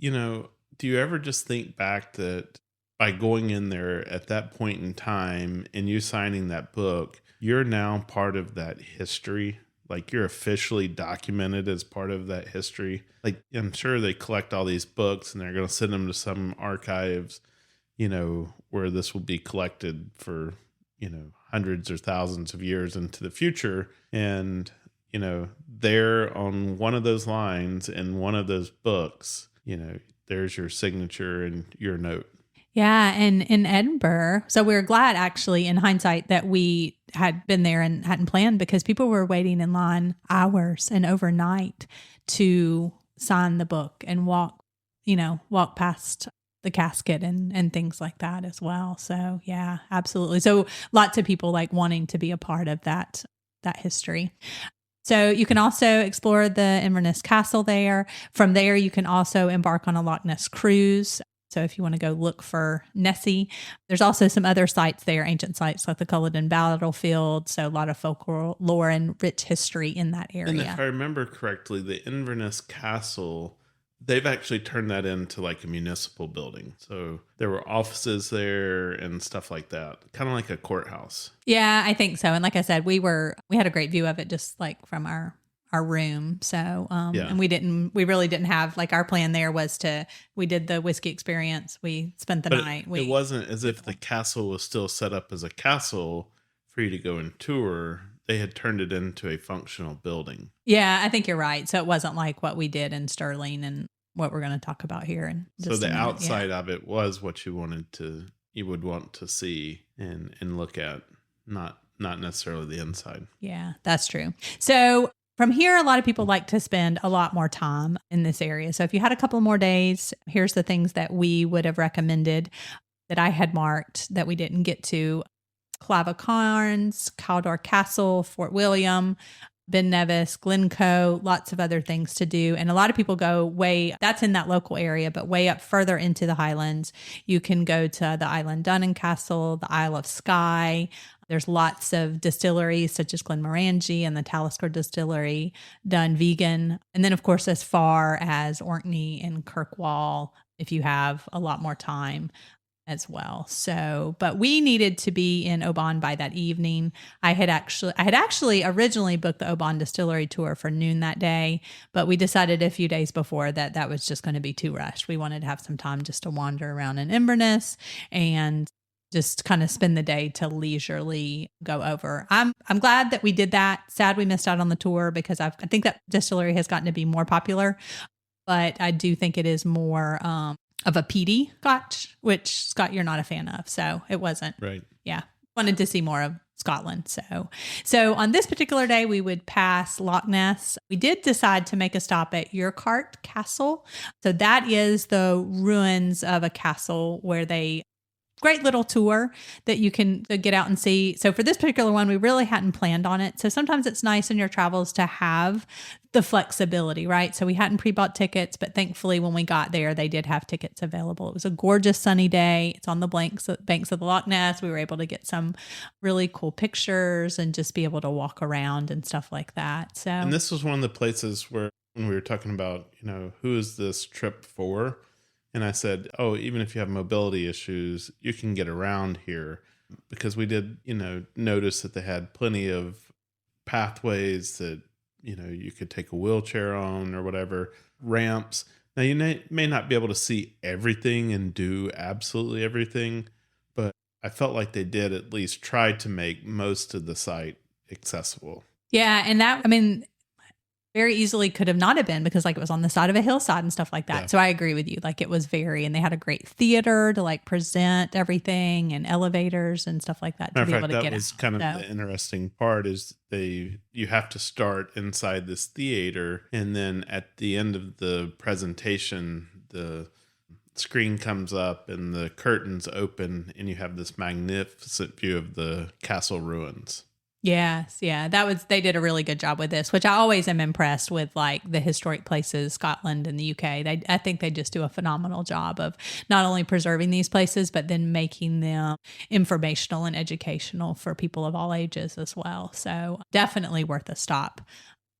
So, do you ever just think back that by going in there at that point in time and you signing that book, you're now part of that history? Like you're officially documented as part of that history. Like I'm sure they collect all these books and they're going to send them to some archives, where this will be collected for, hundreds or thousands of years into the future. And, there on one of those lines in one of those books, there's your signature and your note. Yeah. And in Edinburgh, so we were glad actually in hindsight that we had been there and hadn't planned because people were waiting in line hours and overnight to sign the book and walk past the casket and things like that as well. So yeah, absolutely. So lots of people like wanting to be a part of that history. So you can also explore the Inverness Castle there. From there, you can also embark on a Loch Ness cruise. So if you want to go look for Nessie, there's also some other sites there, ancient sites like the Culloden Battlefield. So a lot of folklore and rich history in that area. And if I remember correctly, the Inverness Castle, they've actually turned that into like a municipal building. So there were offices there and stuff like that, kind of like a courthouse. Yeah, I think so. And like I said, we had a great view of it just like from our room. So, and we really didn't have, like, our plan there was we did the whiskey experience. We spent the night. It wasn't as if the castle was still set up as a castle for you to go and tour. They had turned it into a functional building. Yeah, I think you're right. So it wasn't like what we did in Stirling and what we're going to talk about here. And so the outside of it was what you would want to see and look at, not necessarily the inside. Yeah, that's true. So from here, a lot of people like to spend a lot more time in this area. So if you had a couple more days, here's the things that we would have recommended that I had marked that we didn't get to. Clavacarns, Caldor Castle, Fort William, Ben Nevis, Glencoe, lots of other things to do. And a lot of people go that's in that local area, but way up further into the Highlands. You can go to the Island Dunnan Castle, the Isle of Skye. There's lots of distilleries such as Glenmorangie and the Talisker Distillery, done vegan. And then, of course, as far as Orkney and Kirkwall, if you have a lot more time as well. So, but we needed to be in Oban by that evening. I had actually originally booked the Oban Distillery tour for noon that day, but we decided a few days before that was just going to be too rushed. We wanted to have some time just to wander around in Inverness and just kind of spend the day to leisurely go over. I'm glad that we did that. Sad we missed out on the tour because I think that distillery has gotten to be more popular, but I do think it is more of a peaty Scotch, which, Scott, you're not a fan of. So it wasn't. Right. Yeah. Wanted to see more of Scotland. So on this particular day, we would pass Loch Ness. We did decide to make a stop at Urquhart Castle. So that is the ruins of a castle where great little tour that you can get out and see. So for this particular one, we really hadn't planned on it. So sometimes it's nice in your travels to have the flexibility, right? So we hadn't pre-bought tickets, but thankfully when we got there, they did have tickets available. It was a gorgeous sunny day. It's on the banks of the Loch Ness. We were able to get some really cool pictures and just be able to walk around and stuff like that. So, and this was one of the places where when we were talking about, who is this trip for? And I said, even if you have mobility issues, you can get around here, because we did, notice that they had plenty of pathways that, you could take a wheelchair on or whatever, ramps. Now, you may not be able to see everything and do absolutely everything, but I felt like they did at least try to make most of the site accessible. Yeah. And very easily could have not have been, because like it was on the side of a hillside and stuff like that. Yeah. So I agree with you. Like it was and they had a great theater to like present everything and elevators and stuff like that to be able to get out. That was kind of the interesting part is you have to start inside this theater, and then at the end of the presentation, the screen comes up and the curtains open and you have this magnificent view of the castle ruins. Yes. Yeah. They did a really good job with this, which I always am impressed with, like the historic places, Scotland and the UK. I think they just do a phenomenal job of not only preserving these places, but then making them informational and educational for people of all ages as well. So definitely worth a stop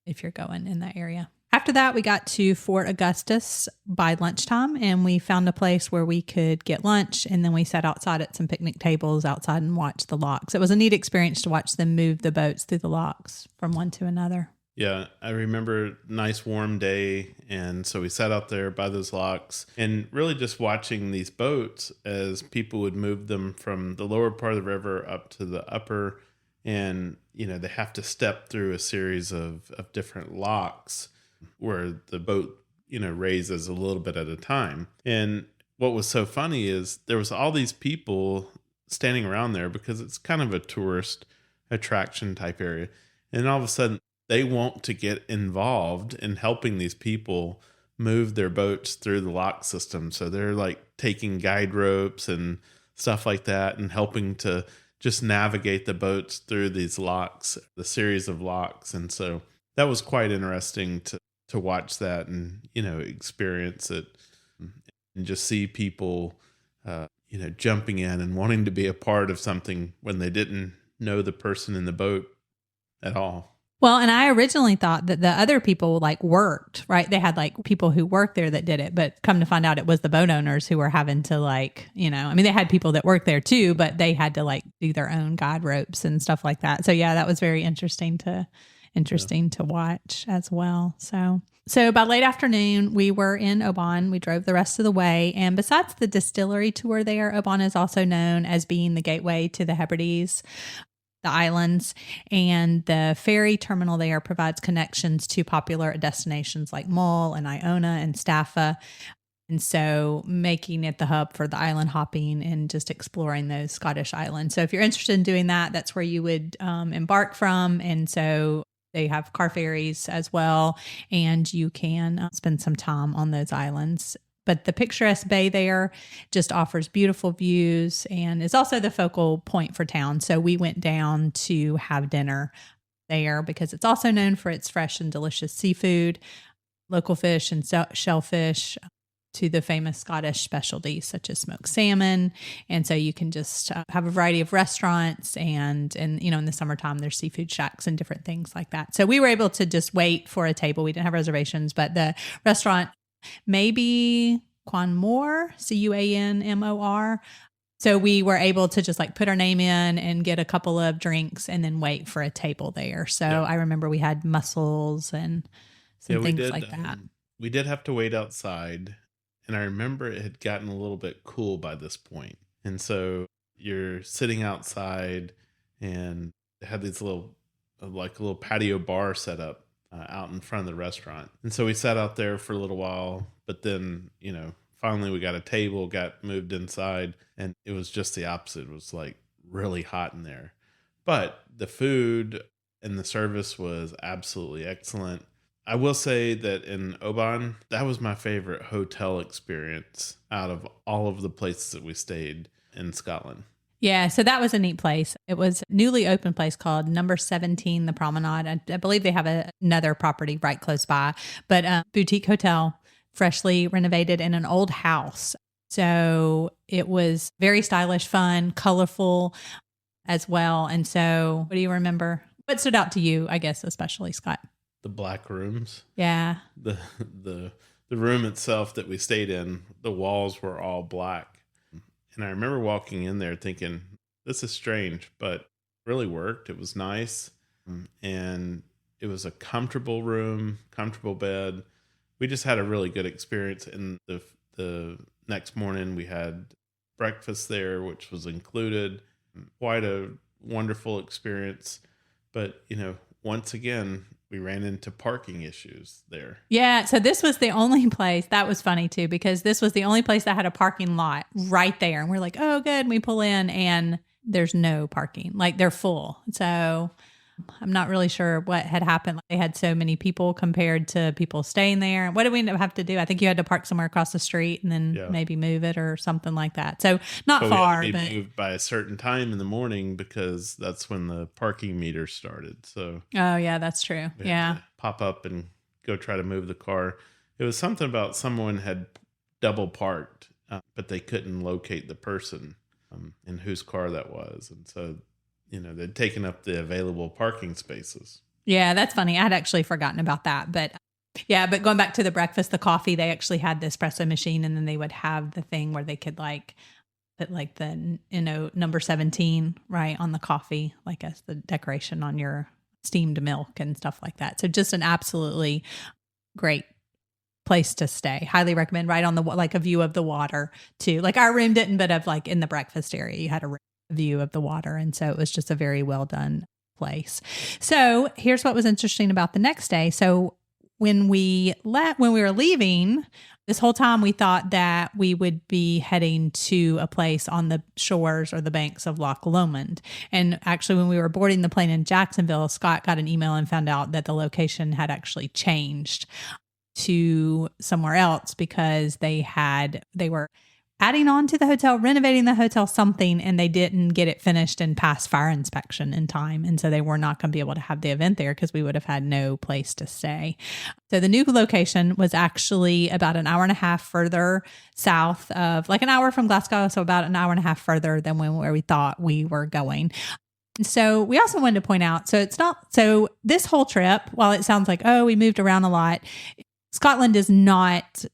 if you're going in that area. After that, we got to Fort Augustus by lunchtime, and we found a place where we could get lunch, and then we sat outside at some picnic tables outside and watched the locks. It was a neat experience to watch them move the boats through the locks from one to another. Yeah, I remember nice warm day, and so we sat out there by those locks and really just watching these boats as people would move them from the lower part of the river up to the upper, and they have to step through a series of different locks where the boat, raises a little bit at a time. And what was so funny is there was all these people standing around there because it's kind of a tourist attraction type area. And all of a sudden they want to get involved in helping these people move their boats through the lock system. So they're like taking guide ropes and stuff like that and helping to just navigate the boats through these locks, the series of locks. And so that was quite interesting to watch that and, experience it and just see people, jumping in and wanting to be a part of something when they didn't know the person in the boat at all. Well, and I originally thought that the other people worked, right? They had people who worked there that did it, but come to find out it was the boat owners who were having to they had people that worked there too, but they had to do their own guide ropes and stuff like that. So yeah, that was very interesting to watch as well. So by late afternoon, we were in Oban. We drove the rest of the way. And besides the distillery tour there, Oban is also known as being the gateway to the Hebrides, the islands, and the ferry terminal there provides connections to popular destinations like Mull and Iona and Staffa. And so making it the hub for the island hopping and just exploring those Scottish islands. So if you're interested in doing that, that's where you would embark from. And so they have car ferries as well, and you can spend some time on those islands. But the picturesque bay there just offers beautiful views and is also the focal point for town. So we went down to have dinner there because it's also known for its fresh and delicious seafood, local fish and shellfish, to the famous Scottish specialties such as smoked salmon. And so you can just have a variety of restaurants and in the summertime, there's seafood shacks and different things like that. So we were able to just wait for a table. We didn't have reservations, but the restaurant, maybe Quanmore, Cuanmor. So we were able to just put our name in and get a couple of drinks and then wait for a table there. So yeah. I remember we had mussels and some things like that. We did have to wait outside. And I remember it had gotten a little bit cool by this point. And so you're sitting outside and it had these a little patio bar set up out in front of the restaurant. And so we sat out there for a little while, but then, finally we got a table, got moved inside, and it was just the opposite. It was really hot in there. But the food and the service was absolutely excellent. I will say that in Oban, that was my favorite hotel experience out of all of the places that we stayed in Scotland. Yeah, so that was a neat place. It was a newly opened place called Number 17, the Promenade. I believe they have another property right close by, but boutique hotel, freshly renovated in an old house. So it was very stylish, fun, colorful as well. And so what do you remember? What stood out to you, I guess, especially, Scott? The black rooms. Yeah. The room itself that we stayed in, the walls were all black. And I remember walking in there thinking, this is strange, but it really worked. It was nice. And it was a comfortable room, comfortable bed. We just had a really good experience. And the next morning we had breakfast there, which was included. Quite a wonderful experience. But, once again, we ran into parking issues there. Yeah. So this was the only place that was funny too, because this was the only place that had a parking lot right there. And we're like, oh, good. And we pull in and there's no parking. They're full. So I'm not really sure what had happened. They had so many people compared to people staying there. What did we have to do? I think you had to park somewhere across the street and then maybe move it or something like that. So not far, we had to but moved by a certain time in the morning because that's when the parking meter started. So oh yeah, that's true. Yeah, pop up and go try to move the car. It was something about someone had double parked, but they couldn't locate the person in whose car that was, and so. They'd taken up the available parking spaces. Yeah, that's funny. I had actually forgotten about that. But but going back to the breakfast, the coffee, they actually had the espresso machine and then they would have the thing where they could put the, number 17 right on the coffee, as the decoration on your steamed milk and stuff like that. So just an absolutely great place to stay. Highly recommend. Right on the, a view of the water too. Our room didn't, but in the breakfast area, you had a view of the water. And so it was just a very well done place. So here's what was interesting about the next day. So when we were leaving, this whole time we thought that we would be heading to a place on the shores or the banks of Loch Lomond. And actually when we were boarding the plane in Jacksonville, Scott got an email and found out that the location had actually changed. to somewhere else because they were adding on to the hotel, renovating the hotel something, and they didn't get it finished and pass fire inspection in time. And so they were not going to be able to have the event there because we would have had no place to stay. So the new location was actually about an hour and a half further south of, like an hour from Glasgow, so about an hour and a half further than where we thought we were going. So we also wanted to point out, so this whole trip, while it sounds like, oh, we moved around a lot, Scotland is not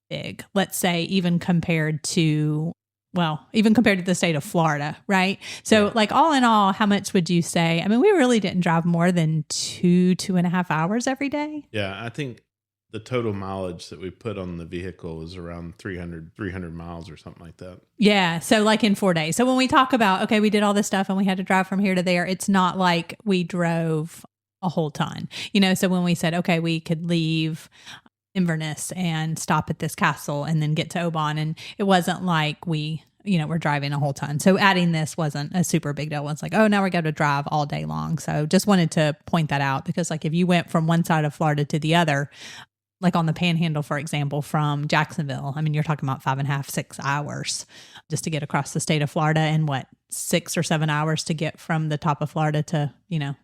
big, let's say, even compared to the state of Florida, right? So like all in all, how much would you say? I mean, we really didn't drive more than 2.5 hours every day. Yeah, I think the total mileage that we put on the vehicle is around 300 miles or something like that. Yeah. So like in 4 days. So when we talk about, okay, we did all this stuff and we had to drive from here to there, it's not like we drove a whole ton, so when we said, okay, we could leave Inverness and stop at this castle and then get to Oban. And it wasn't like we're driving a whole ton. So adding this wasn't a super big deal. It's like, oh, now we're going to drive all day long. So just wanted to point that out because like if you went from one side of Florida to the other, like on the Panhandle, for example, from Jacksonville, I mean, you're talking about 5.5, 6 hours just to get across the state of Florida and 6 or 7 hours to get from the top of Florida to,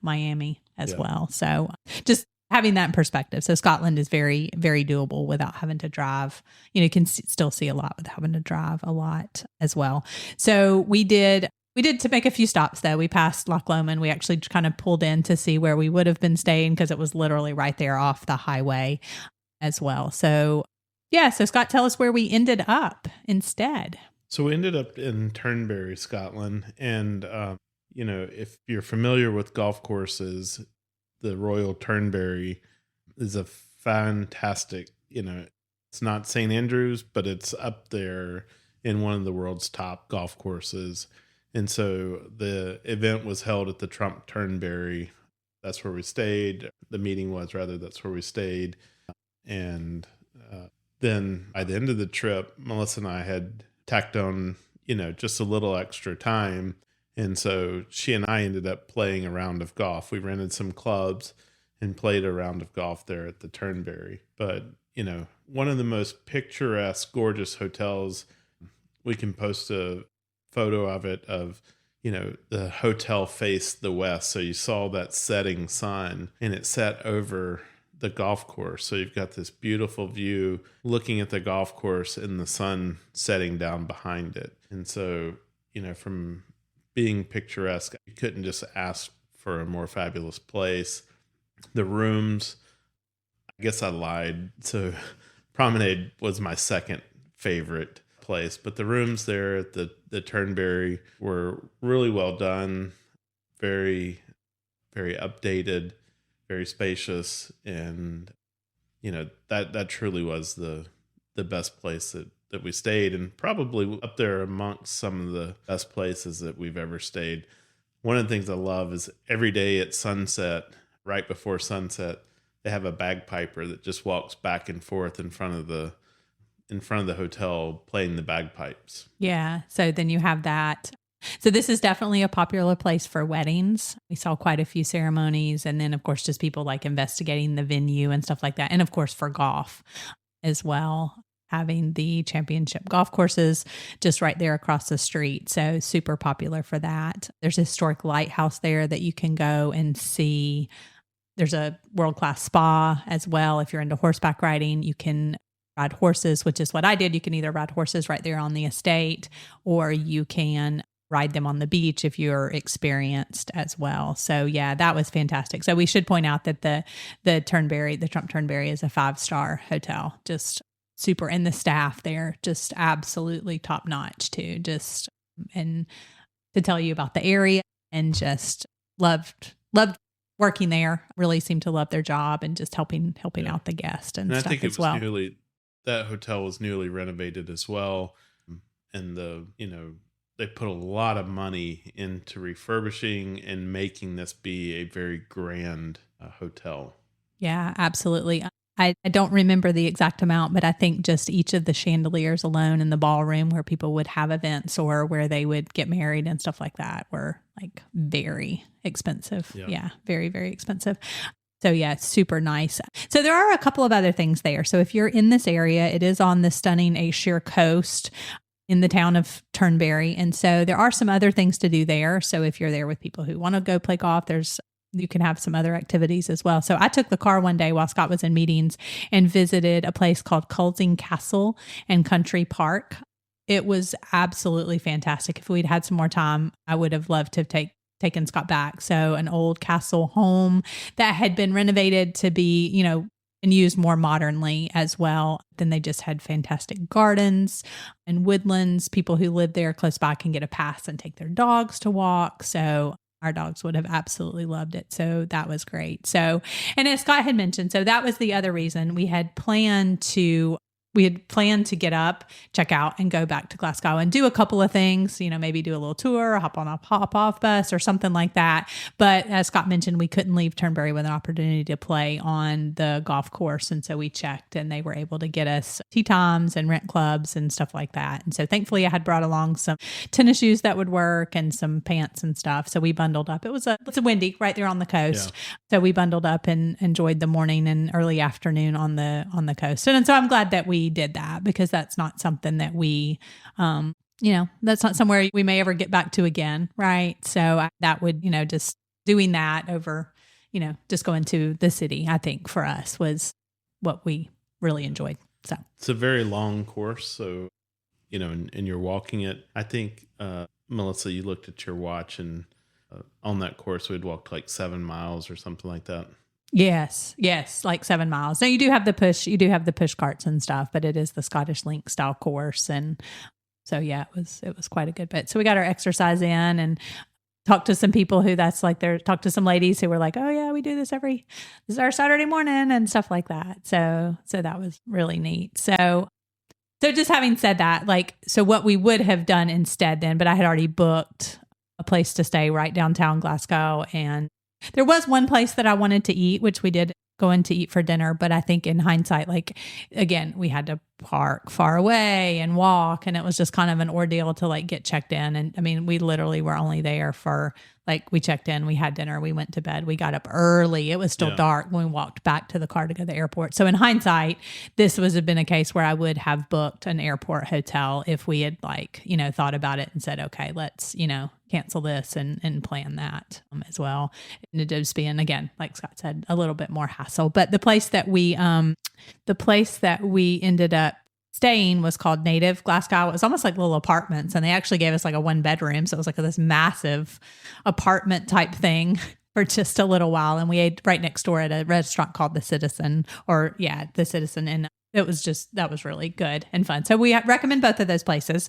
Miami as well. So just having that in perspective. So Scotland is very, very doable without having to drive. You can still see a lot without having to drive a lot as well. So we did to make a few stops though. We passed Loch Lomond. We actually kind of pulled in to see where we would have been staying because it was literally right there off the highway as well. So so Scott, tell us where we ended up instead. So we ended up in Turnberry, Scotland. And, if you're familiar with golf courses, the Royal Turnberry is a fantastic, it's not St. Andrews, but it's up there in one of the world's top golf courses. And so the event was held at the Trump Turnberry. That's where we stayed. The meeting was, rather, that's where we stayed. And then by the end of the trip, Melissa and I had tacked on, just a little extra time. And so she and I ended up playing a round of golf. We rented some clubs and played a round of golf there at the Turnberry. But, one of the most picturesque, gorgeous hotels. We can post a photo of it the hotel faced the west. So you saw that setting sun and it set over the golf course. So you've got this beautiful view looking at the golf course and the sun setting down behind it. And so, from being picturesque, you couldn't just ask for a more fabulous place. The rooms, I guess I lied. So Promenade was my second favorite place, but the rooms there at the Turnberry were really well done, very, very updated, very spacious. And, that truly was the best place that we stayed, and probably up there amongst some of the best places that we've ever stayed. One of the things I love is every day at sunset, right before sunset, they have a bagpiper that just walks back and forth in front of the hotel playing the bagpipes. Yeah. So then you have that. So this is definitely a popular place for weddings. We saw quite a few ceremonies, and then of course just people like investigating the venue and stuff like that. And of course for golf as well, having the championship golf courses just right there across the street. So super popular for that. There's a historic lighthouse there that you can go and see. There's a world-class spa as well. If you're into horseback riding, you can ride horses, which is what I did. You can either ride horses right there on the estate, or you can ride them on the beach if you're experienced as well. So yeah, that was fantastic. So we should point out that the Trump Turnberry is a 5-star hotel. Just super. And the staff there, just absolutely top notch too. Just, and to tell you about the area, and just loved working there. Really seemed to love their job and just helping out the guest and stuff I think as well. That hotel was newly renovated as well. And they put a lot of money into refurbishing and making this be a very grand hotel. Yeah, absolutely. I don't remember the exact amount, but I think just each of the chandeliers alone in the ballroom where people would have events or where they would get married and stuff like that were like very expensive. Yeah, very, very expensive. So yeah, it's super nice. So there are a couple of other things there. So if you're in this area, it is on the stunning Ayrshire coast in the town of Turnberry. And so there are some other things to do there. So if you're there with people who want to go play golf, you can have some other activities as well. So I took the car one day while Scott was in meetings and visited a place called Culsing Castle and Country Park. It was absolutely fantastic. If we'd had some more time, I would have loved to have taken Scott back. So an old castle home that had been renovated to be, and used more modernly as well. Then they just had fantastic gardens and woodlands. People who live there close by can get a pass and take their dogs to walk. So our dogs would have absolutely loved it. So that was great. So, and as Scott had mentioned, so that was the other reason we had planned to get up, check out, and go back to Glasgow and do a couple of things, maybe do a little tour, hop on a hop-off bus or something like that. But as Scott mentioned, we couldn't leave Turnberry with an opportunity to play on the golf course. And so we checked and they were able to get us tee times and rent clubs and stuff like that. And so thankfully I had brought along some tennis shoes that would work and some pants and stuff. So we bundled up. It's windy right there on the coast. Yeah. So we bundled up and enjoyed the morning and early afternoon on the coast. And so I'm glad that we did that, because that's not something that we, that's not somewhere we may ever get back to again. Right. So that would, just doing that over, just going to the city, I think for us was what we really enjoyed. So it's a very long course. So, and you're walking it. I think, Melissa, you looked at your watch and on that course, we'd walked like 7 miles or something like that. Yes, like 7 miles. Now you do have the push carts and stuff, but it is the Scottish Link style course. And so, yeah, it was quite a good bit. So we got our exercise in and talked to some people who talked to some ladies who were like, oh yeah, we do this this is our Saturday morning and stuff like that. So that was really neat. So just having said that, so what we would have done instead then, but I had already booked a place to stay right downtown Glasgow, and there was one place that I wanted to eat, which we did go in to eat for dinner. But I think in hindsight, again, we had to park far away and walk. And it was just kind of an ordeal to get checked in. And I mean, we literally were only there for we checked in, we had dinner, we went to bed, we got up early. It was still dark when we walked back to the car to go to the airport. So in hindsight, this would have been a case where I would have booked an airport hotel if we had thought about it and said, okay, let's, cancel this and plan that as well. And it just being, again, like Scott said, a little bit more hassle. But the place that we ended up staying was called Native Glasgow. It was almost like little apartments, and they actually gave us a 1-bedroom. So it was this massive apartment type thing for just a little while. And we ate right next door at a restaurant called The Citizen, The Citizen. And that was really good and fun. So we recommend both of those places,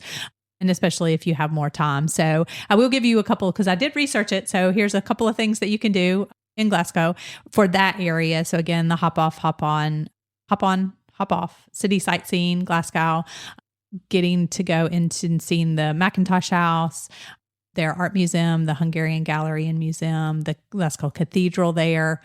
and especially if you have more time. So I will give you a couple, because I did research it. So here's a couple of things that you can do in Glasgow for that area. So again, the hop off, hop off, city sightseeing, Glasgow, getting to go into and seeing the Mackintosh House, their art museum, the Hungarian Gallery and Museum, the Glasgow Cathedral there,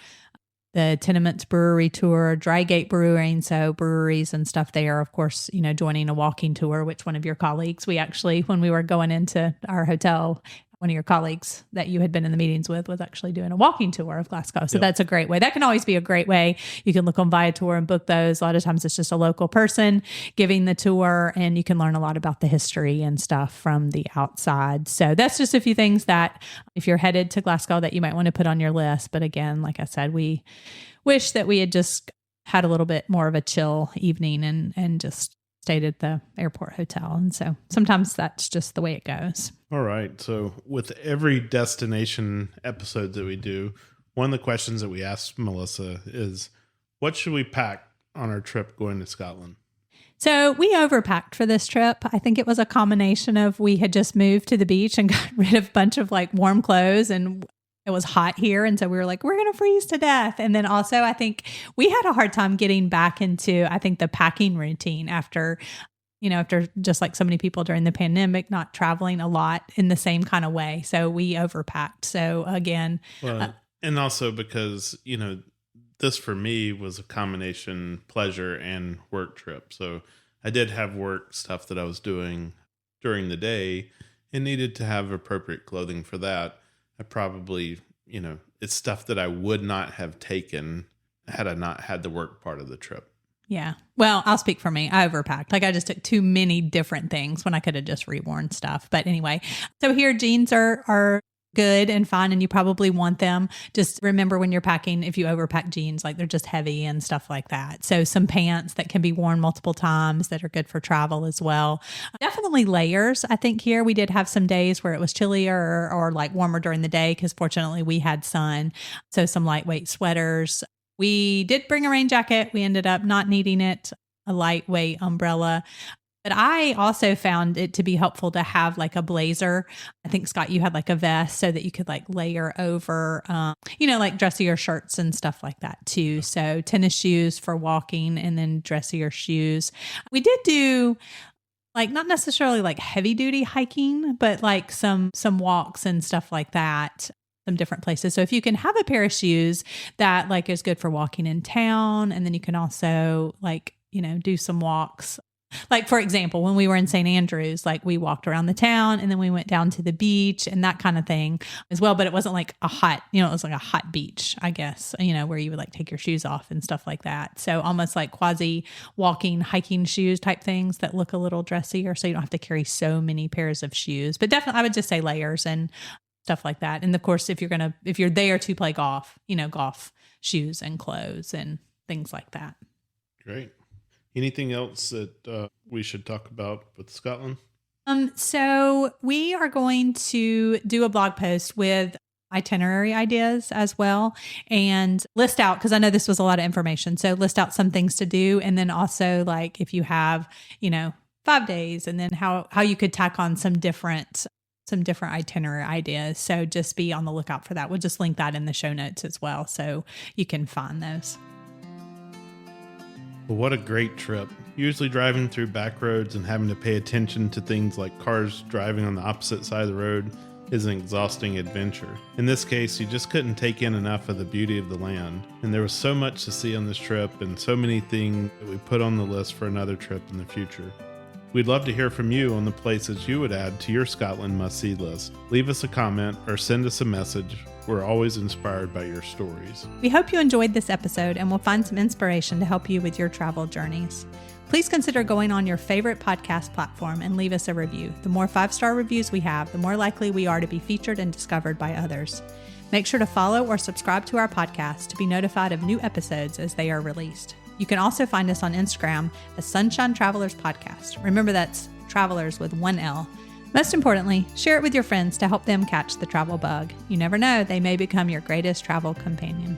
the Tenements Brewery Tour, Drygate Brewing, so breweries and stuff there. Of course, joining a walking tour, which one of your colleagues, we actually, when we were going into our hotel, one of your colleagues that you had been in the meetings with was actually doing a walking tour of Glasgow. So that's a great way. That can always be a great way. You can look on Viator and book those. A lot of times it's just a local person giving the tour, and you can learn a lot about the history and stuff from the outside. So that's just a few things that if you're headed to Glasgow that you might want to put on your list. But again, like I said, we wish that we had just had a little bit more of a chill evening and just stayed at the airport hotel. And so sometimes that's just the way it goes. All right. So with every destination episode that we do, one of the questions that we asked Melissa is, what should we pack on our trip going to Scotland? So we overpacked for this trip. I think it was a combination of we had just moved to the beach and got rid of a bunch of warm clothes, and it was hot here. And so we were we're going to freeze to death. And then also I think we had a hard time getting back into, the packing routine after just like so many people during the pandemic, not traveling a lot in the same kind of way. So we overpacked. So again. Well, and also because, this for me was a combination pleasure and work trip. So I did have work stuff that I was doing during the day and needed to have appropriate clothing for that. I probably, it's stuff that I would not have taken had I not had the work part of the trip. Yeah. Well, I'll speak for me. I overpacked. Like I just took too many different things when I could have just reworn stuff. But anyway, so here jeans are good and fine, and you probably want them. Just remember when you're packing, if you overpack jeans, like they're just heavy and stuff like that. So some pants that can be worn multiple times that are good for travel as well. Definitely layers. I think here we did have some days where it was chillier or like warmer during the day because fortunately we had sun. So some lightweight sweaters. We did bring a rain jacket. We ended up not needing it, a lightweight umbrella. But I also found it to be helpful to have like a blazer. I think, Scott, you had like a vest so that you could like layer over, like dressier shirts and stuff like that too. So tennis shoes for walking and then dressier shoes. We did do like not necessarily like heavy duty hiking, but like some walks and stuff like that. Some different places. So if you can have a pair of shoes that like is good for walking in town, and then you can also like, do some walks. Like, for example, when we were in St. Andrews, like we walked around the town and then we went down to the beach and that kind of thing as well. But it wasn't like a hot, it was like a hot beach, I guess, where you would like take your shoes off and stuff like that. So almost like quasi walking, hiking shoes type things that look a little dressier. So you don't have to carry so many pairs of shoes. But definitely, I would just say layers and stuff like that. And of course, if you're there to play golf, golf shoes and clothes and things like that. Great. Anything else that we should talk about with Scotland? So we are going to do a blog post with itinerary ideas as well and list out, because I know this was a lot of information. So list out some things to do. And then also like if you have, 5 days, and then how you could tack on some different itinerary ideas. So just be on the lookout for that. We'll just link that in the show notes as well, so you can find those. Well, what a great trip. Usually driving through back roads and having to pay attention to things like cars driving on the opposite side of the road is an exhausting adventure. In this case, you just couldn't take in enough of the beauty of the land. And there was so much to see on this trip and so many things that we put on the list for another trip in the future. We'd love to hear from you on the places you would add to your Scotland must-see list. Leave us a comment or send us a message. We're always inspired by your stories. We hope you enjoyed this episode and will find some inspiration to help you with your travel journeys. Please consider going on your favorite podcast platform and leave us a review. The more 5-star reviews we have, the more likely we are to be featured and discovered by others. Make sure to follow or subscribe to our podcast to be notified of new episodes as they are released. You can also find us on Instagram as Sunshine Travelers Podcast. Remember, that's travelers with 1 L. Most importantly, share it with your friends to help them catch the travel bug. You never know, they may become your greatest travel companion.